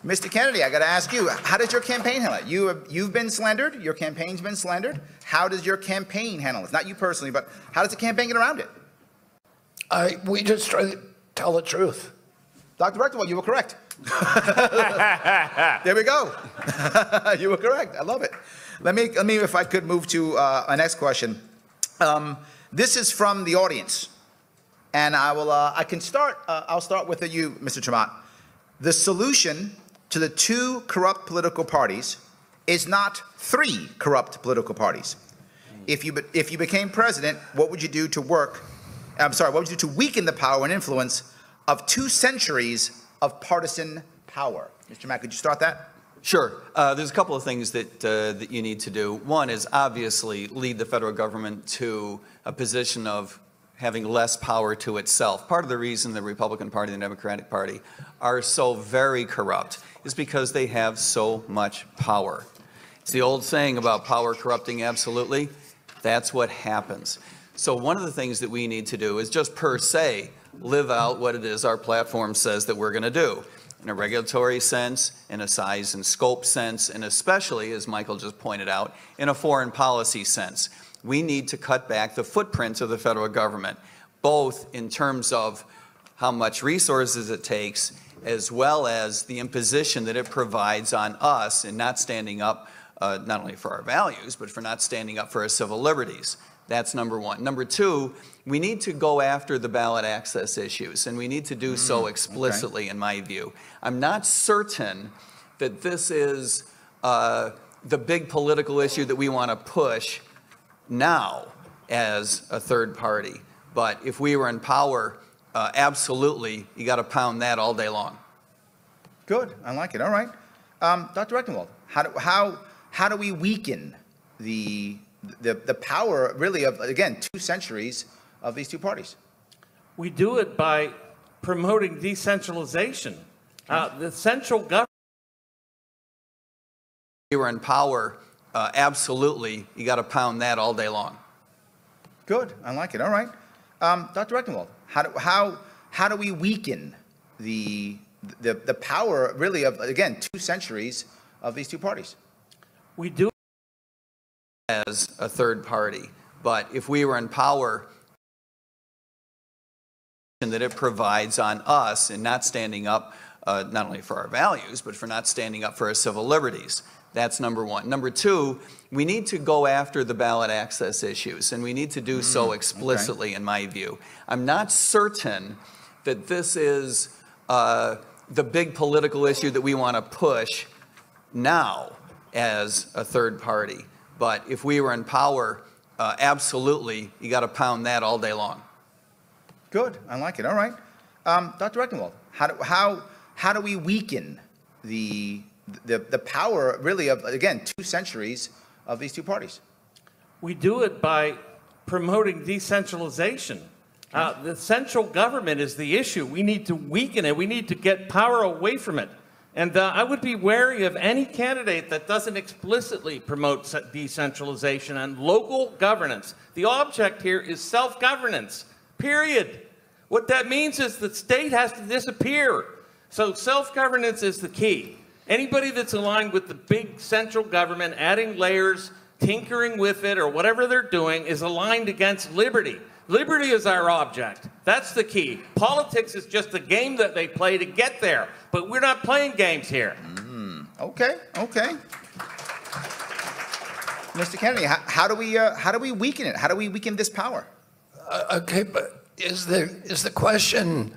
Mr. Kennedy, I got to ask you, how does your campaign handle it? You've been slandered. Your campaign's been slandered. How does your campaign handle it? Not you personally, but how does the campaign get around it? We just try to tell the truth. Dr. Rectenwald, you were correct. There we go. You were correct. I love it. Let me, if I could, move to our next question. This is from the audience, and I'll start with you, Mr. ter Maat. The solution to the 2 corrupt political parties is not 3 corrupt political parties. If you became president, what would you do to what would you do to weaken the power and influence of 2 centuries of partisan power? Mr. Maat, could you start that? Sure. There's a couple of things that you need to do. One is obviously lead the federal government to a position of having less power to itself. Part of the reason the Republican Party and the Democratic Party are so very corrupt is because they have so much power. It's the old saying about power corrupting absolutely. That's what happens. So one of the things that we need to do is just per se live out what it is our platform says that we're going to do, in a regulatory sense, in a size and scope sense, and especially, as Michael just pointed out, in a foreign policy sense. We need to cut back the footprint of the federal government, both in terms of how much resources it takes, as well as the imposition that it provides on us in not standing up not only for our values, but for not standing up for our civil liberties. That's number one. Number two, we need to go after the ballot access issues, and we need to do so explicitly, in my view. I'm not certain that this is the big political issue that we want to push now as a third party. But if we were in power, absolutely, you got to pound that all day long. Good. I like it. All right. Dr. Rectenwald, how do we weaken the power, really, of, again, 2 centuries of these two parties? We do it by promoting decentralization. The central government. If we were in power, absolutely, you got to pound that all day long. Good. I like it. All right. Dr. Rectenwald, how do we weaken the power, really, of, again, 2 centuries of these two parties? We do as a third party, but if we were in power, that it provides on us in not standing up not only for our values, but for not standing up for our civil liberties. That's number one. Number two, we need to go after the ballot access issues, and we need to do so explicitly, in my view. I'm not certain that this is the big political issue that we want to push now as a third party. But if we were in power, absolutely, you got to pound that all day long. Good. I like it. All right. Dr. Rectenwald, how do we weaken the power, really, of, again, 2 centuries of these two parties? We do it by promoting decentralization. The central government is the issue. We need to weaken it. We need to get power away from it. And I would be wary of any candidate that doesn't explicitly promote decentralization and local governance. The object here is self-governance, period. What that means is the state has to disappear. So self-governance is the key. Anybody that's aligned with the big central government, adding layers, tinkering with it, or whatever they're doing, is aligned against liberty. Liberty is our object. That's the key. Politics is just a game that they play to get there. But we're not playing games here. Okay. Mr. Kennedy, how do we weaken it? How do we weaken this power? Okay, but is the question,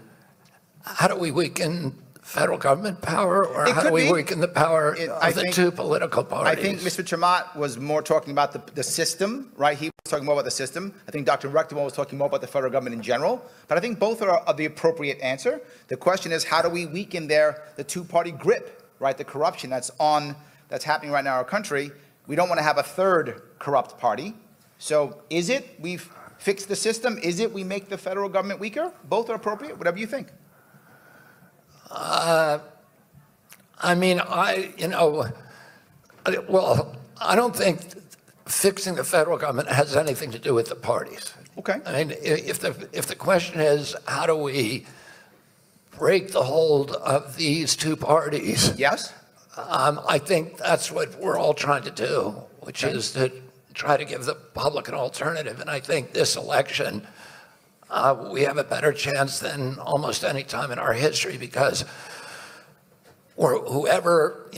how do we weaken federal government power, or how do we weaken the power of the two political parties? I think Mr. ter Maat was more talking about the system, right? He was talking more about the system. I think Dr. Rectenwald was talking more about the federal government in general. But I think both are the appropriate answer. The question is, how do we weaken the two-party grip, right? The corruption that's happening right now in our country. We don't want to have a third corrupt party. So is it we've fixed the system? Is it we make the federal government weaker? Both are appropriate, whatever you think. I mean, I don't think fixing the federal government has anything to do with the parties. Okay. I mean, if the question is, how do we break the hold of these two parties? Yes. I think that's what we're all trying to do, which is to try to give the public an alternative. And I think this election, we have a better chance than almost any time in our history, because whoever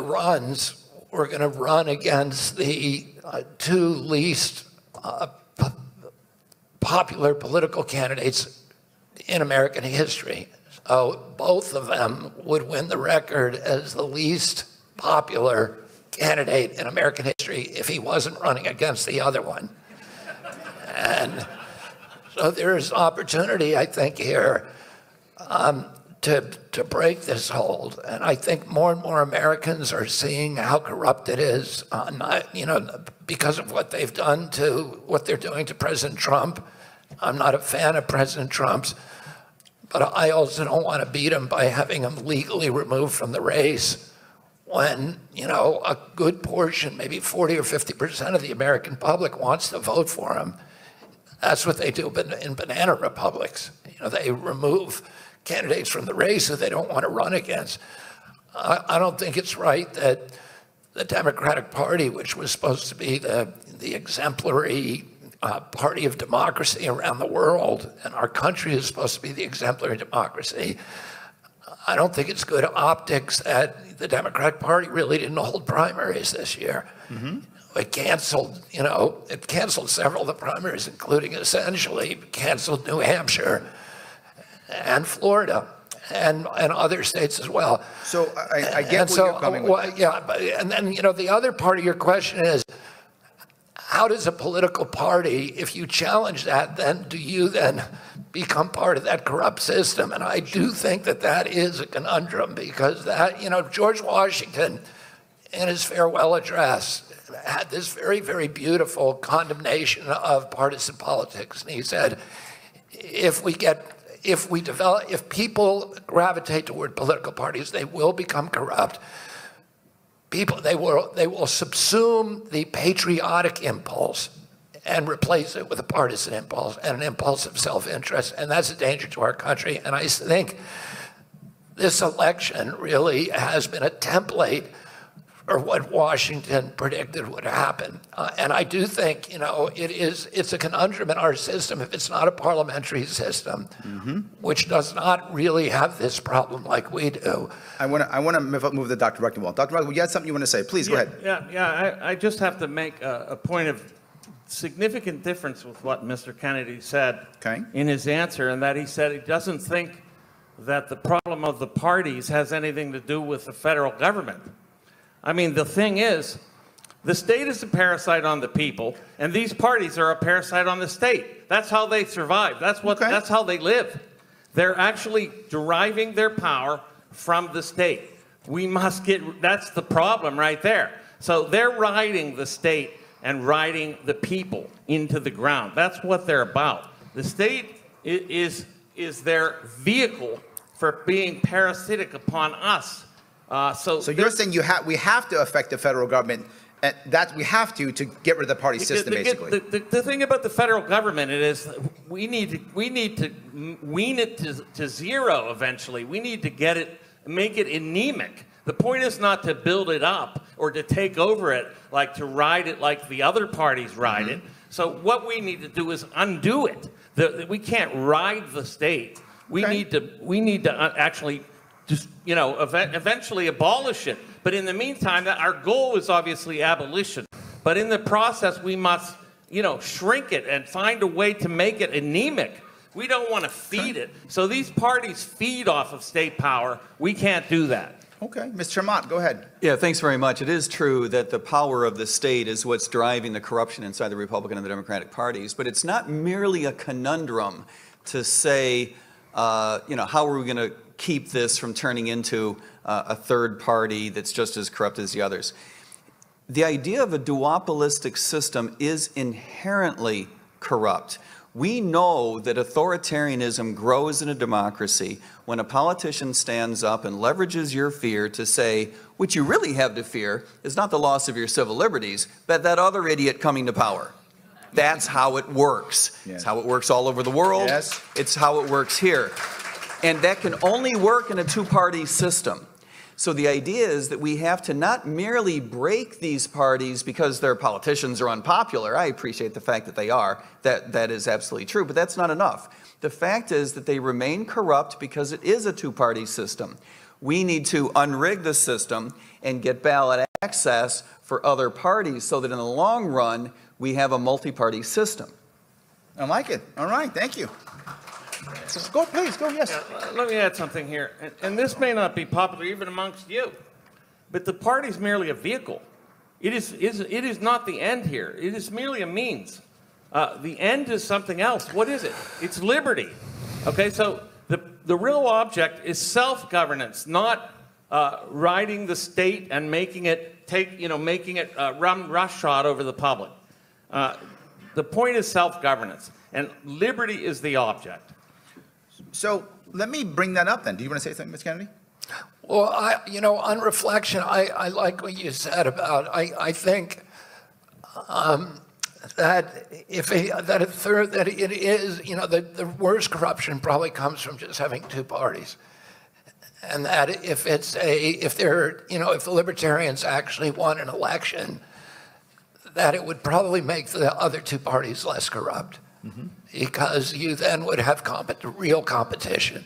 runs, we're going to run against the two least popular political candidates in American history. So both of them would win the record as the least popular candidate in American history if he wasn't running against the other one. And so there's opportunity, I think, here to break this hold. And I think more and more Americans are seeing how corrupt it is, because of what they've done to what they're doing to President Trump I'm not a fan of President Trump's, but I also don't want to beat him by having him legally removed from the race when, you know, a good portion, maybe 40 or 50% of the American public wants to vote for him. That's what they do in banana republics. You know, they remove candidates from the race who they don't want to run against. I don't think it's right that the Democratic Party, which was supposed to be the exemplary party of democracy around the world, and our country is supposed to be the exemplary democracy, I don't think it's good optics that the Democratic Party really didn't hold primaries this year. Mm-hmm. It canceled, you know, it canceled several of the primaries, including essentially canceled New Hampshire and Florida and other states as well. So I get where you're coming with. Well, yeah, and then, you know, the other part of your question is, how does a political party, if you challenge that, then do you then become part of that corrupt system? And I do think that that is a conundrum, because that, you know, George Washington, in his farewell address, had this very, very beautiful condemnation of partisan politics. And he said, if people gravitate toward political parties, they will become corrupt. They will subsume the patriotic impulse and replace it with a partisan impulse and an impulse of self-interest, and that's a danger to our country. And I think this election really has been a template for what Washington predicted would happen. And I do think, you know, it's a conundrum in our system if it's not a parliamentary system, mm-hmm. which does not really have this problem like we do. I want to move to Dr. Rectenwald. Dr. Rectenwald, you had something you want to say. Please, go ahead. I just have to make a point of significant difference with what Mr. Kennedy said in his answer, and that he said he doesn't think that the problem of the parties has anything to do with the federal government. I mean, the thing is, the state is a parasite on the people, and these parties are a parasite on the state. That's how they survive. That's how they live. They're actually deriving their power from the state. We must that's the problem right there. So they're riding the state and riding the people into the ground. That's what they're about. The state is their vehicle for being parasitic upon us. So you're saying we have to affect the federal government, and that we have to get rid of the party system, basically. The thing about the federal government is we need to wean it to zero eventually. We need to make it anemic. The point is not to build it up or to take over it, like to ride it like the other parties ride it. So what we need to do is undo it. We can't ride the state. We need to actually just, you know, eventually abolish it. But in the meantime, our goal is obviously abolition. But in the process, we must, you know, shrink it and find a way to make it anemic. We don't want to feed it. So these parties feed off of state power. We can't do that. Okay, Mr. Maat, go ahead. Yeah, thanks very much. It is true that the power of the state is what's driving the corruption inside the Republican and the Democratic parties, but it's not merely a conundrum to say, you know, how are we going to keep this from turning into a third party that's just as corrupt as the others. The idea of a duopolistic system is inherently corrupt. We know that authoritarianism grows in a democracy when a politician stands up and leverages your fear to say, what you really have to fear is not the loss of your civil liberties, but that other idiot coming to power. That's how it works. Yes. It's how it works all over the world. Yes. It's how it works here. And that can only work in a two-party system. So the idea is that we have to not merely break these parties because their politicians are unpopular. I appreciate the fact that they are. That is absolutely true, but that's not enough. The fact is that they remain corrupt because it is a two-party system. We need to unrig the system and get ballot access for other parties so that in the long run, we have a multi-party system. I like it. All right, thank you. So go, please, go, yes. Let me add something here. And this may not be popular even amongst you, but the party is merely a vehicle. It is not the end here. It is merely a means. The end is something else. What is it? It's liberty. Okay, so the real object is self-governance, not riding the state and making it run roughshod over the public. The point is self-governance. and liberty is the object. So let me bring that up then. Do you want to say something, Ms. Kennedy? Well, on reflection, I like what you said about, I think that that it is, the worst corruption probably comes from just having two parties. And that if the Libertarians actually won an election, that it would probably make the other two parties less corrupt. Mm-hmm. Because you then would have real competition,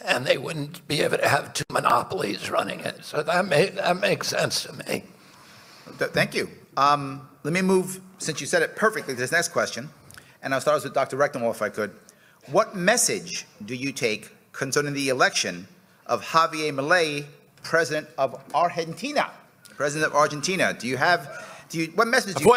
and they wouldn't be able to have two monopolies running it. So that makes sense to me. Thank you. Let me move, since you said it perfectly, to this next question, and I'll start with Dr. Rectenwald, if I could. What message do you take concerning the election of Javier Milei, president of Argentina? President of Argentina. What message do you...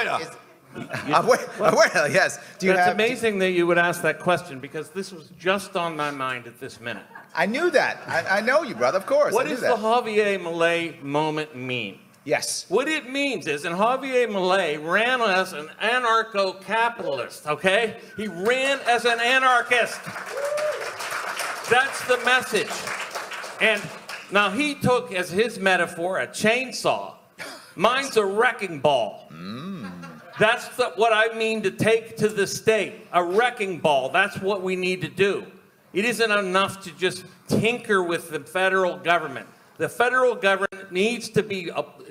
Yes. It's amazing that you would ask that question, because this was just on my mind at this minute. I knew that. I know you, brother, of course. What does the Javier Milei moment mean? Yes. What it means is, and Javier Milei ran as an anarcho-capitalist, okay? He ran as an anarchist. That's the message. And now he took as his metaphor a chainsaw. Mine's a wrecking ball. That's what I mean to take to the state, a wrecking ball. That's what we need to do. It isn't enough to just tinker with the federal government. The federal government needs to be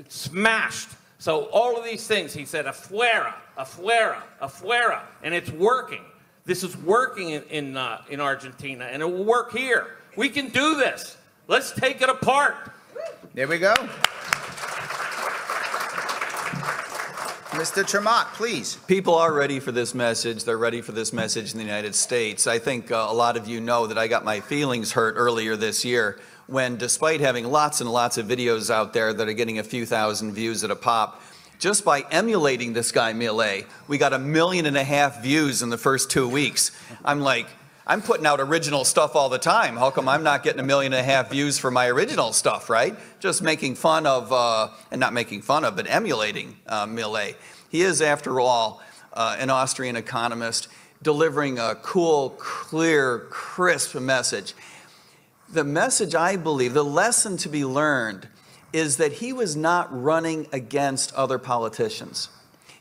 smashed. So all of these things, he said, afuera, afuera, afuera, and it's working. This is working in Argentina, and it will work here. We can do this. Let's take it apart. There we go. Mr. ter Maat, please. People are ready for this message. They're ready for this message in the United States. I think a lot of you know that I got my feelings hurt earlier this year when, despite having lots and lots of videos out there that are getting a few thousand views at a pop, just by emulating this guy Milei, we got 1.5 million views in the first 2 weeks. I'm like, I'm putting out original stuff all the time. How come I'm not getting 1.5 million views for my original stuff, right? Just making fun of, and not making fun of, but emulating Milei. He is, after all, an Austrian economist delivering a cool, clear, crisp message. The message, I believe, the lesson to be learned is that he was not running against other politicians.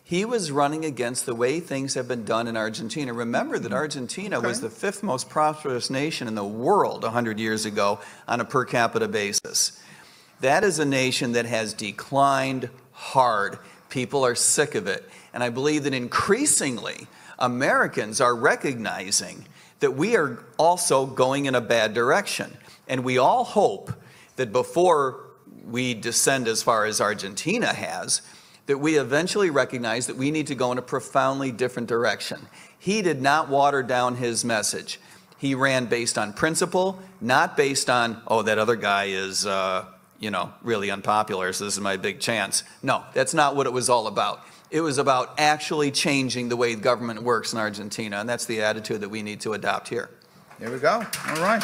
He was running against the way things have been done in Argentina. Remember that Argentina was the 5th most prosperous nation in the world 100 years ago on a per capita basis. That is a nation that has declined hard. People are sick of it. And I believe that increasingly Americans are recognizing that we are also going in a bad direction. And we all hope that before we descend as far as Argentina has, that we eventually recognize that we need to go in a profoundly different direction. He did not water down his message. He ran based on principle, not based on, oh, that other guy is, really unpopular, so this is my big chance. No, that's not what it was all about. It was about actually changing the way government works in Argentina, and that's the attitude that we need to adopt here. There we go. All right.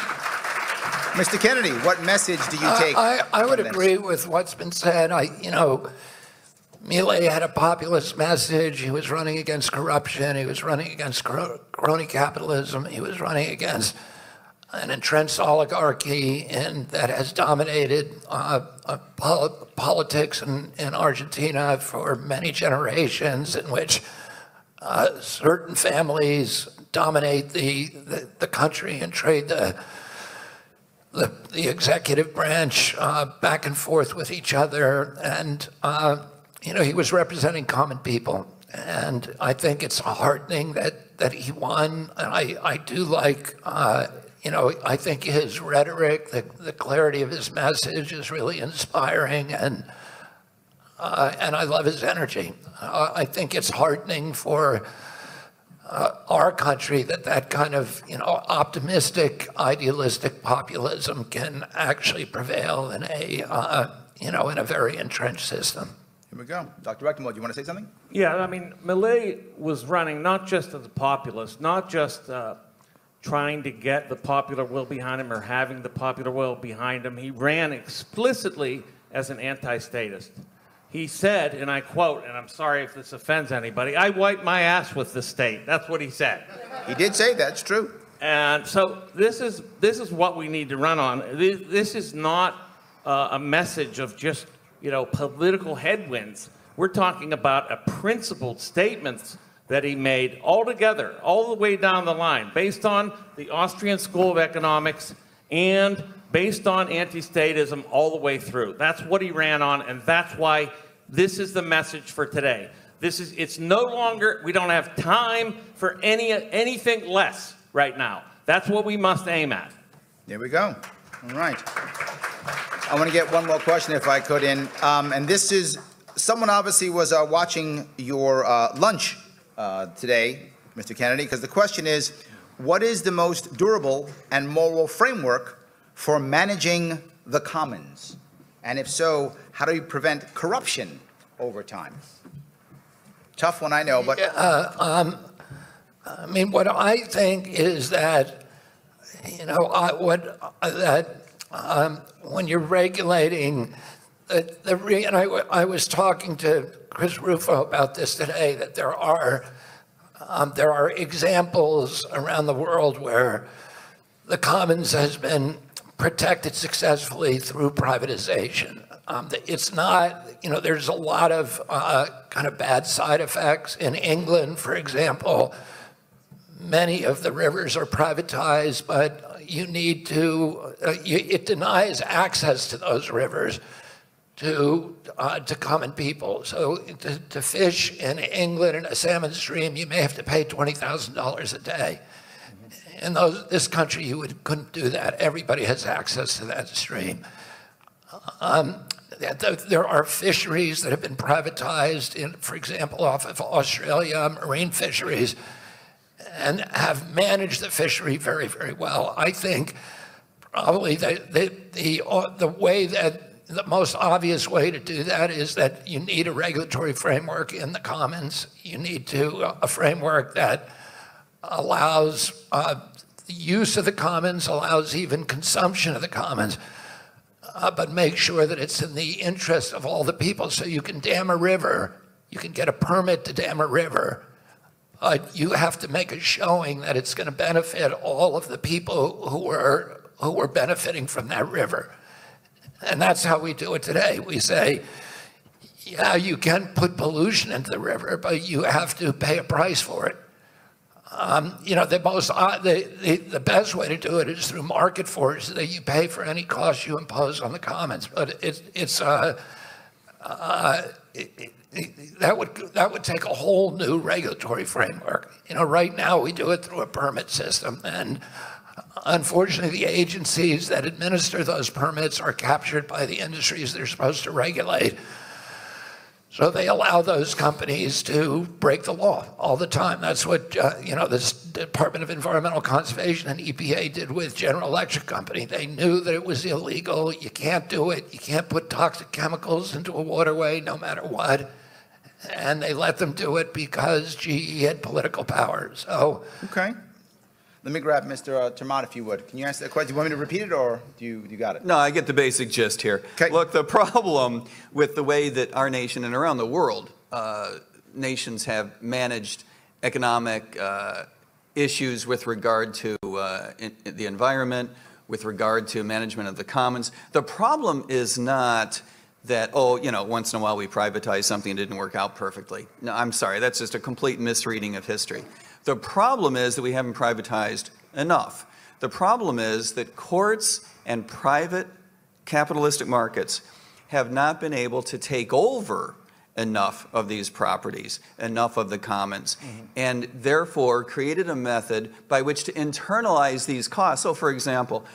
Mr. Kennedy, what message do you take? I would agree with what's been said. Milei had a populist message. He was running against corruption. He was running against crony capitalism. He was running against an entrenched oligarchy that has dominated politics in Argentina for many generations, in which certain families dominate the country and trade the executive branch back and forth with each other. And he was representing common people, and I think it's heartening that he won. And I do like, I think his rhetoric, the clarity of his message is really inspiring, and I love his energy. I think it's heartening for our country that kind of optimistic, idealistic populism can actually prevail in a very entrenched system. Here we go. Dr. Rectenwald, do you want to say something? Yeah, I mean, Milei was running not just as a populist, not just trying to get the popular will behind him or having the popular will behind him. He ran explicitly as an anti-statist. He said, and I quote, and I'm sorry if this offends anybody, "I wipe my ass with the state." That's what he said. He did say that's true. And so this is what we need to run on. This is not a message of just, political headwinds. We're talking about a principled statements that he made all together, all the way down the line, based on the Austrian School of Economics and based on anti-statism all the way through. That's what he ran on, and that's why this is the message for today. It's no longer, we don't have time for anything less right now. That's what we must aim at. There we go. All right. I want to get one more question, if I could, in. And this is, someone obviously was watching your lunch today, Mr. Kennedy, because the question is, what is the most durable and moral framework for managing the commons? And if so, how do you prevent corruption over time? Tough one, I know, but... what I think is that, when you're regulating, and I was talking to Chris Rufo about this today, that there are examples around the world where the commons has been protected successfully through privatization. It's not, there's a lot of kind of bad side effects. In England, for example, many of the rivers are privatized, but you need to, it denies access to those rivers to common people. So to fish in England in a salmon stream, you may have to pay $20,000 a day. In this country, you couldn't do that. Everybody has access to that stream. There are fisheries that have been privatized, for example, off of Australia, marine fisheries, and have managed the fishery very, very well. I think probably the way that the most obvious way to do that is that you need a regulatory framework in the commons. You need a framework that allows the use of the commons, allows even consumption of the commons, but make sure that it's in the interest of all the people. So you can dam a river, you can get a permit to dam a river, but you have to make a showing that it's going to benefit all of the people who are benefiting from that river. And that's how we do it today. We say, yeah, you can put pollution into the river, but you have to pay a price for it. The best way to do it is through market forces, that you pay for any cost you impose on the commons. But that would take a whole new regulatory framework. Right now we do it through a permit system, and unfortunately the agencies that administer those permits are captured by the industries they're supposed to regulate. So they allow those companies to break the law all the time. That's what this Department of Environmental Conservation and EPA did with General Electric Company. They knew that it was illegal. You can't do it. You can't put toxic chemicals into a waterway no matter what. And they let them do it because GE had political power. So okay. Let me grab Mr. ter Maat, if you would. Can you answer that question? Do you want me to repeat it, or do you got it? No, I get the basic gist here. Okay. Look, the problem with the way that our nation and around the world, nations have managed economic issues with regard to the environment, with regard to management of the commons. The problem is not that, once in a while we privatize something and it didn't work out perfectly. No, I'm sorry, that's just a complete misreading of history. The problem is that we haven't privatized enough. The problem is that courts and private capitalistic markets have not been able to take over enough of these properties, enough of the commons, and therefore created a method by which to internalize these costs. So for example,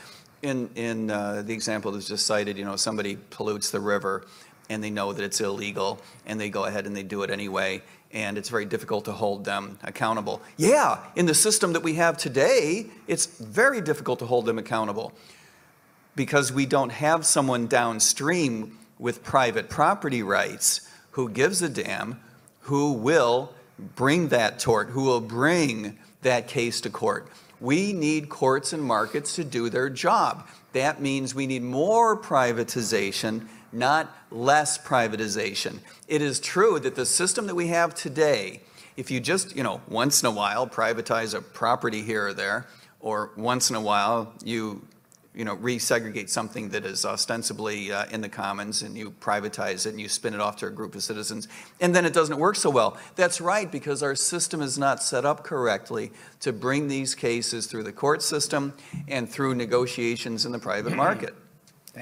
in the example that was just cited, somebody pollutes the river and they know that it's illegal and they go ahead and they do it anyway, and it's very difficult to hold them accountable. Yeah, in the system that we have today, it's very difficult to hold them accountable because we don't have someone downstream with private property rights who gives a damn, who will bring that tort, who will bring that case to court. We need courts and markets to do their job. That means we need more privatization, not less privatization. It is true that the system that we have today, if you just, once in a while privatize a property here or there, or once in a while you resegregate something that is ostensibly in the commons and you privatize it and you spin it off to a group of citizens, and then it doesn't work so well. That's right, because our system is not set up correctly to bring these cases through the court system and through negotiations in the private market.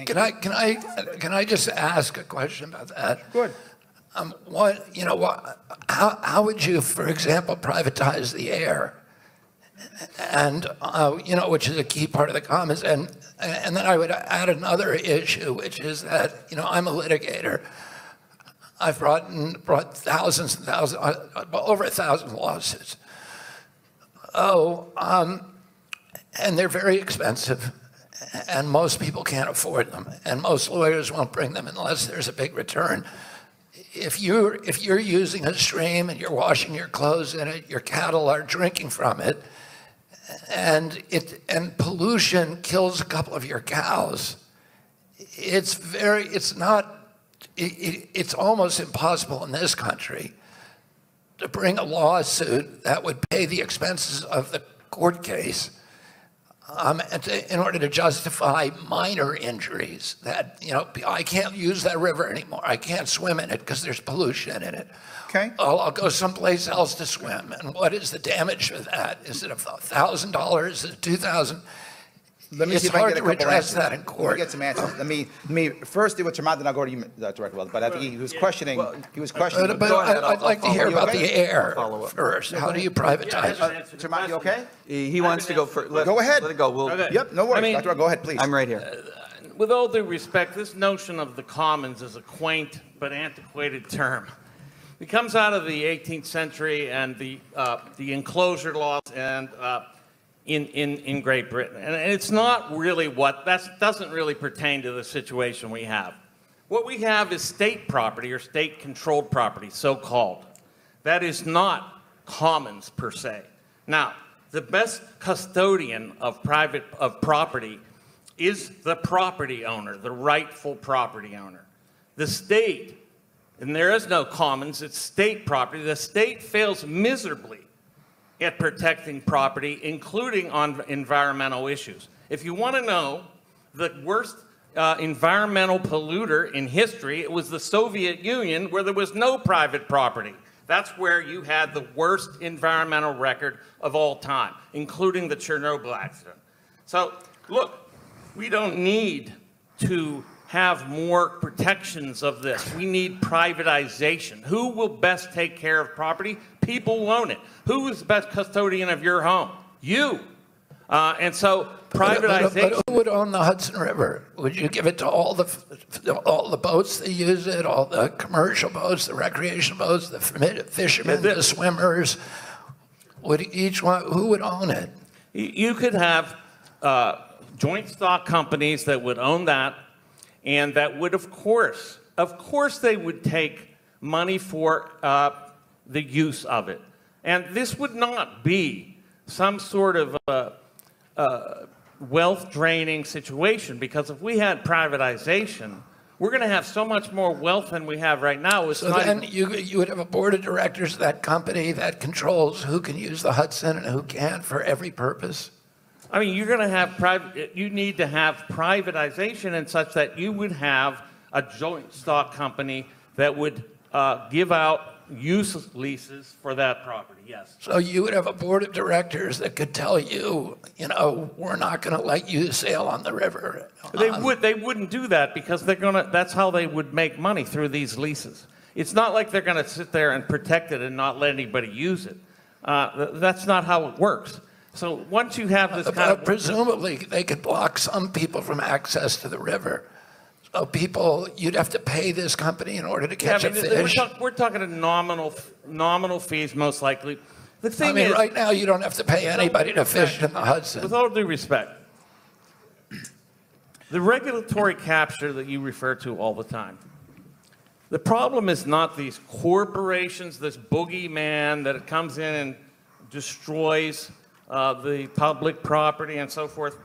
Can I just ask a question about that? Good. How would you, for example, privatize the air? And, which is a key part of the commons. And then I would add another issue, which is that, I'm a litigator. I've brought thousands and thousands, over 1,000 lawsuits. And they're very expensive, and most people can't afford them, and most lawyers won't bring them unless there's a big return. If you're using a stream and you're washing your clothes in it, your cattle are drinking from it, and pollution kills a couple of your cows, it's almost impossible in this country to bring a lawsuit that would pay the expenses of the court case in order to justify minor injuries that, I can't use that river anymore. I can't swim in it because there's pollution in it. Okay. I'll go someplace else to swim. And what is the damage for that? Is it $1,000? Is it $2,000? Let me it's see if I hard can get a to couple address answers. that in court. Let me get some answers. Let me first do with ter Maat, then I'll go to you, Director Weld. But I think he was questioning. But I'd like to hear about the air first. How do you privatize it? ter Maat, you okay? He wants to go first. Go ahead. Let it go. Okay. Yep, no worries. I mean, Dr. Weld, go ahead, please. I'm right here. With all due respect, this notion of the commons is a quaint but antiquated term. It comes out of the 18th century and the enclosure laws and in Great Britain. And it's not really that doesn't really pertain to the situation we have. What we have is state property or state-controlled property, so-called. That is not commons per se. Now, the best custodian of property is the property owner, the rightful property owner. The state, and there is no commons, it's state property. The state fails miserably at protecting property, including on environmental issues. If you want to know the worst environmental polluter in history, it was the Soviet Union, where there was no private property. That's where you had the worst environmental record of all time, including the Chernobyl accident. So, look, we don't need to have more protections of this. We need privatization. Who will best take care of property? People will own it. Who is the best custodian of your home? You. And so privatization. But who would own the Hudson River? Would you give it to all the boats that use it, all the commercial boats, the recreational boats, the fishermen, the swimmers? Would each one? Who would own it? You could have joint stock companies that would own that, and that would, of course, they would take money for the use of it. And this would not be some sort of wealth draining situation, because if we had privatization, we're going to have so much more wealth than we have right now. So then you would have a board of directors of that company that controls who can use the Hudson and who can't for every purpose? I mean, you're going to have you need to have privatization and such that you would have a joint stock company that would give out use leases for that property, yes. So you would have a board of directors that could tell you, we're not going to let you sail on the river. They wouldn't do that, because that's how they would make money, through these leases. It's not like they're going to sit there and protect it and not let anybody use it. That's not how it works. So once you have this kind of... Presumably, they could block some people from access to the river. So you'd have to pay this company in order to catch a fish. We're talking nominal fees, most likely. The thing is, right now, you don't have to pay anybody to fish in the Hudson. With all due respect, the regulatory capture that you refer to all the time, the problem is not these corporations, this boogeyman that comes in and destroys the public property and so forth.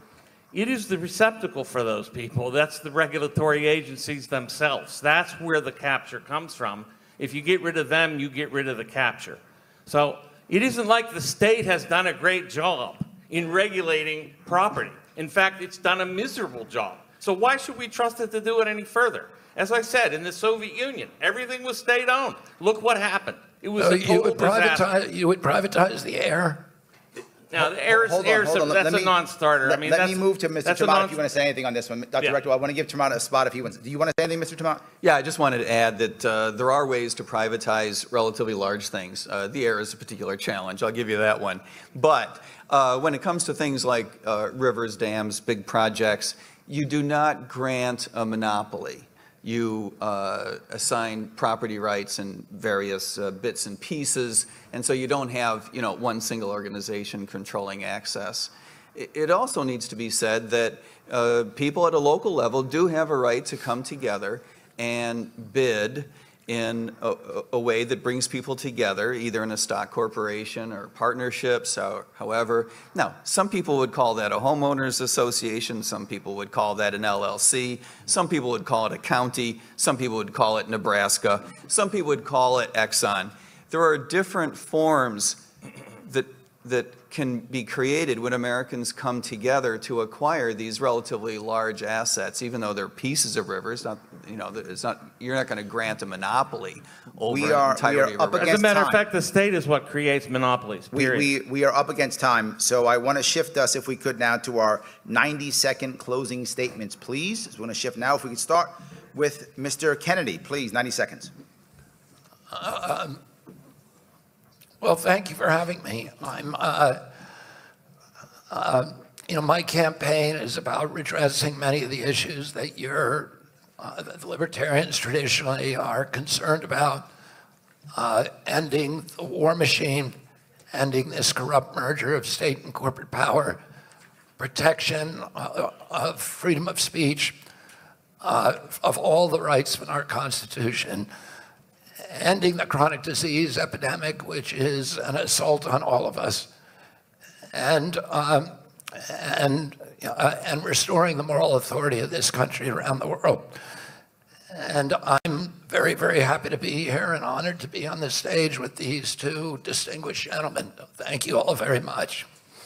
it is the receptacle for those people. That's the regulatory agencies themselves. That's where the capture comes from. If you get rid of them, you get rid of the capture. So it isn't like the state has done a great job in regulating property. In fact, it's done a miserable job. So why should we trust it to do it any further? As I said, in the Soviet Union, everything was state-owned. Look what happened. It was a total disaster. You would privatize the air? Now, the air is that's a non-starter. I mean, let me move to Mr. ter Maat if you want to say anything on this one. Dr. Yeah. Rectenwald, I want to give ter Maat a spot if he wants. Do you want to say anything, Mr. ter Maat? Yeah, I just wanted to add that there are ways to privatize relatively large things. The air is a particular challenge. I'll give you that one. But when it comes to things like rivers, dams, big projects, you do not grant a monopoly. You assign property rights in various bits and pieces, and so you don't have, one single organization controlling access. It also needs to be said that people at a local level do have a right to come together and bid in a way that brings people together, either in a stock corporation or partnerships, or however. Now, some people would call that a homeowners association, some people would call that an LLC, some people would call it a county, some people would call it Nebraska, some people would call it Exxon. There are different forms that can be created when Americans come together to acquire these relatively large assets, even though they're pieces of rivers. You're not going to grant a monopoly over the entirety of a river. As a matter of fact, the state is what creates monopolies, period. We are up against time, so I want to shift us, if we could, now to our 90-second closing statements, please. So we want to shift now. If we could start with Mr. Kennedy, please, 90 seconds. Well, thank you for having me. My campaign is about redressing many of the issues that the Libertarians traditionally are concerned about, ending the war machine, ending this corrupt merger of state and corporate power, protection of freedom of speech, of all the rights in our Constitution, ending the chronic disease epidemic, which is an assault on all of us, and restoring the moral authority of this country around the world. And I'm very, very happy to be here and honored to be on the stage with these two distinguished gentlemen. Thank you all very much.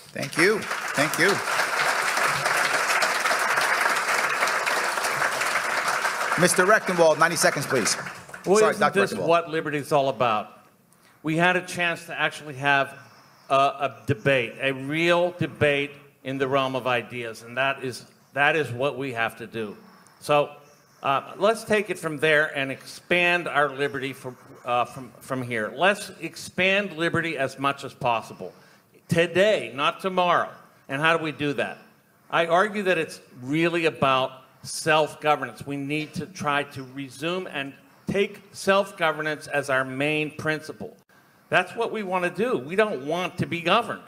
Thank you. Thank you. Mr. Rectenwald, 90 seconds, please. Well, Sorry, isn't Dr. this Rectenwald. what liberty is all about? We had a chance to actually have a debate, a real debate in the realm of ideas, and that is what we have to do. So let's take it from there and expand our liberty from here. Let's expand liberty as much as possible. Today, not tomorrow. And how do we do that? I argue that it's really about self-governance. We need to try to resume and take self-governance as our main principle. That's what we want to do. We don't want to be governed.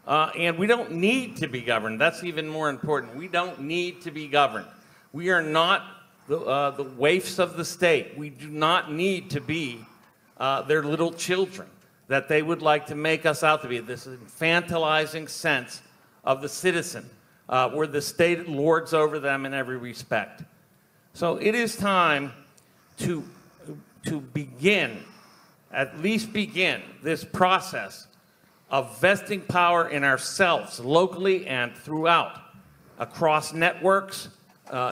And we don't need to be governed. That's even more important. We don't need to be governed. We are not the waifs of the state. We do not need to be their little children that they would like to make us out to be. This infantilizing sense of the citizen, where the state lords over them in every respect. So it is time to begin, at least begin, this process of vesting power in ourselves, locally and throughout, across networks,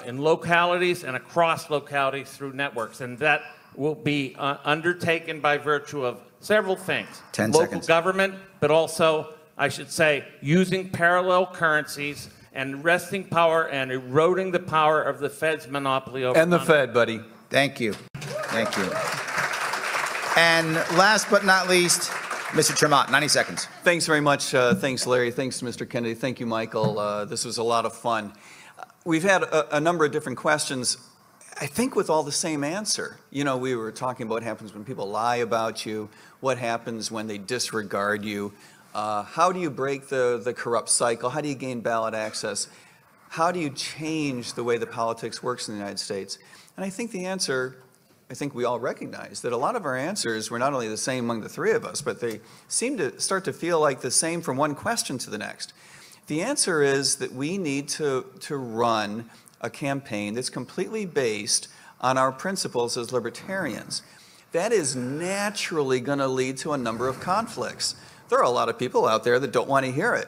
in localities, and across localities through networks. And that will be undertaken by virtue of several things. 10 Local seconds. government, but also, I should say, using parallel currencies and wresting power and eroding the power of the Fed's monopoly over And the money. Fed, buddy. Thank you. Thank you. And last but not least, Mr. ter Maat, 90 seconds. Thanks very much. Thanks, Larry. Thanks to Mr. Kennedy. Thank you, Michael. This was a lot of fun. We've had a number of different questions, I think with all the same answer. We were talking about what happens when people lie about you, what happens when they disregard you, how do you break the corrupt cycle, how do you gain ballot access, how do you change the way the politics works in the United States? And I think the answer, I think we all recognize that a lot of our answers were not only the same among the three of us, but they seem to start to feel like the same from one question to the next. The answer is that we need to run a campaign that's completely based on our principles as libertarians. That is naturally going to lead to a number of conflicts. There are a lot of people out there that don't want to hear it.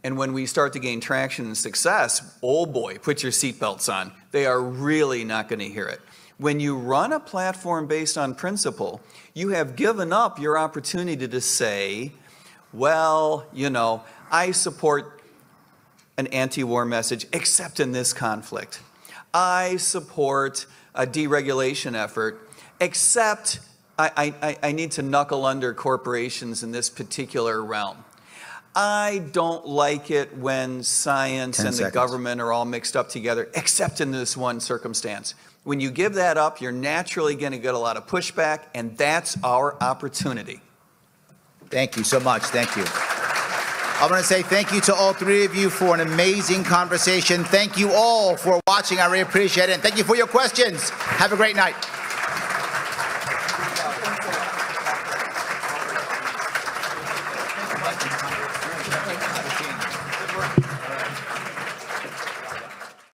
And when we start to gain traction and success, oh boy, put your seatbelts on. They are really not going to hear it. When you run a platform based on principle, you have given up your opportunity to say, well, you know, I support an anti-war message, except in this conflict. I support a deregulation effort, except I need to knuckle under corporations in this particular realm. I don't like it when science and the government are all mixed up together, except in this one circumstance. When you give that up, you're naturally going to get a lot of pushback, and that's our opportunity. Thank you so much. Thank you. I want to say thank you to all three of you for an amazing conversation. Thank you all for watching. I really appreciate it. And thank you for your questions. Have a great night.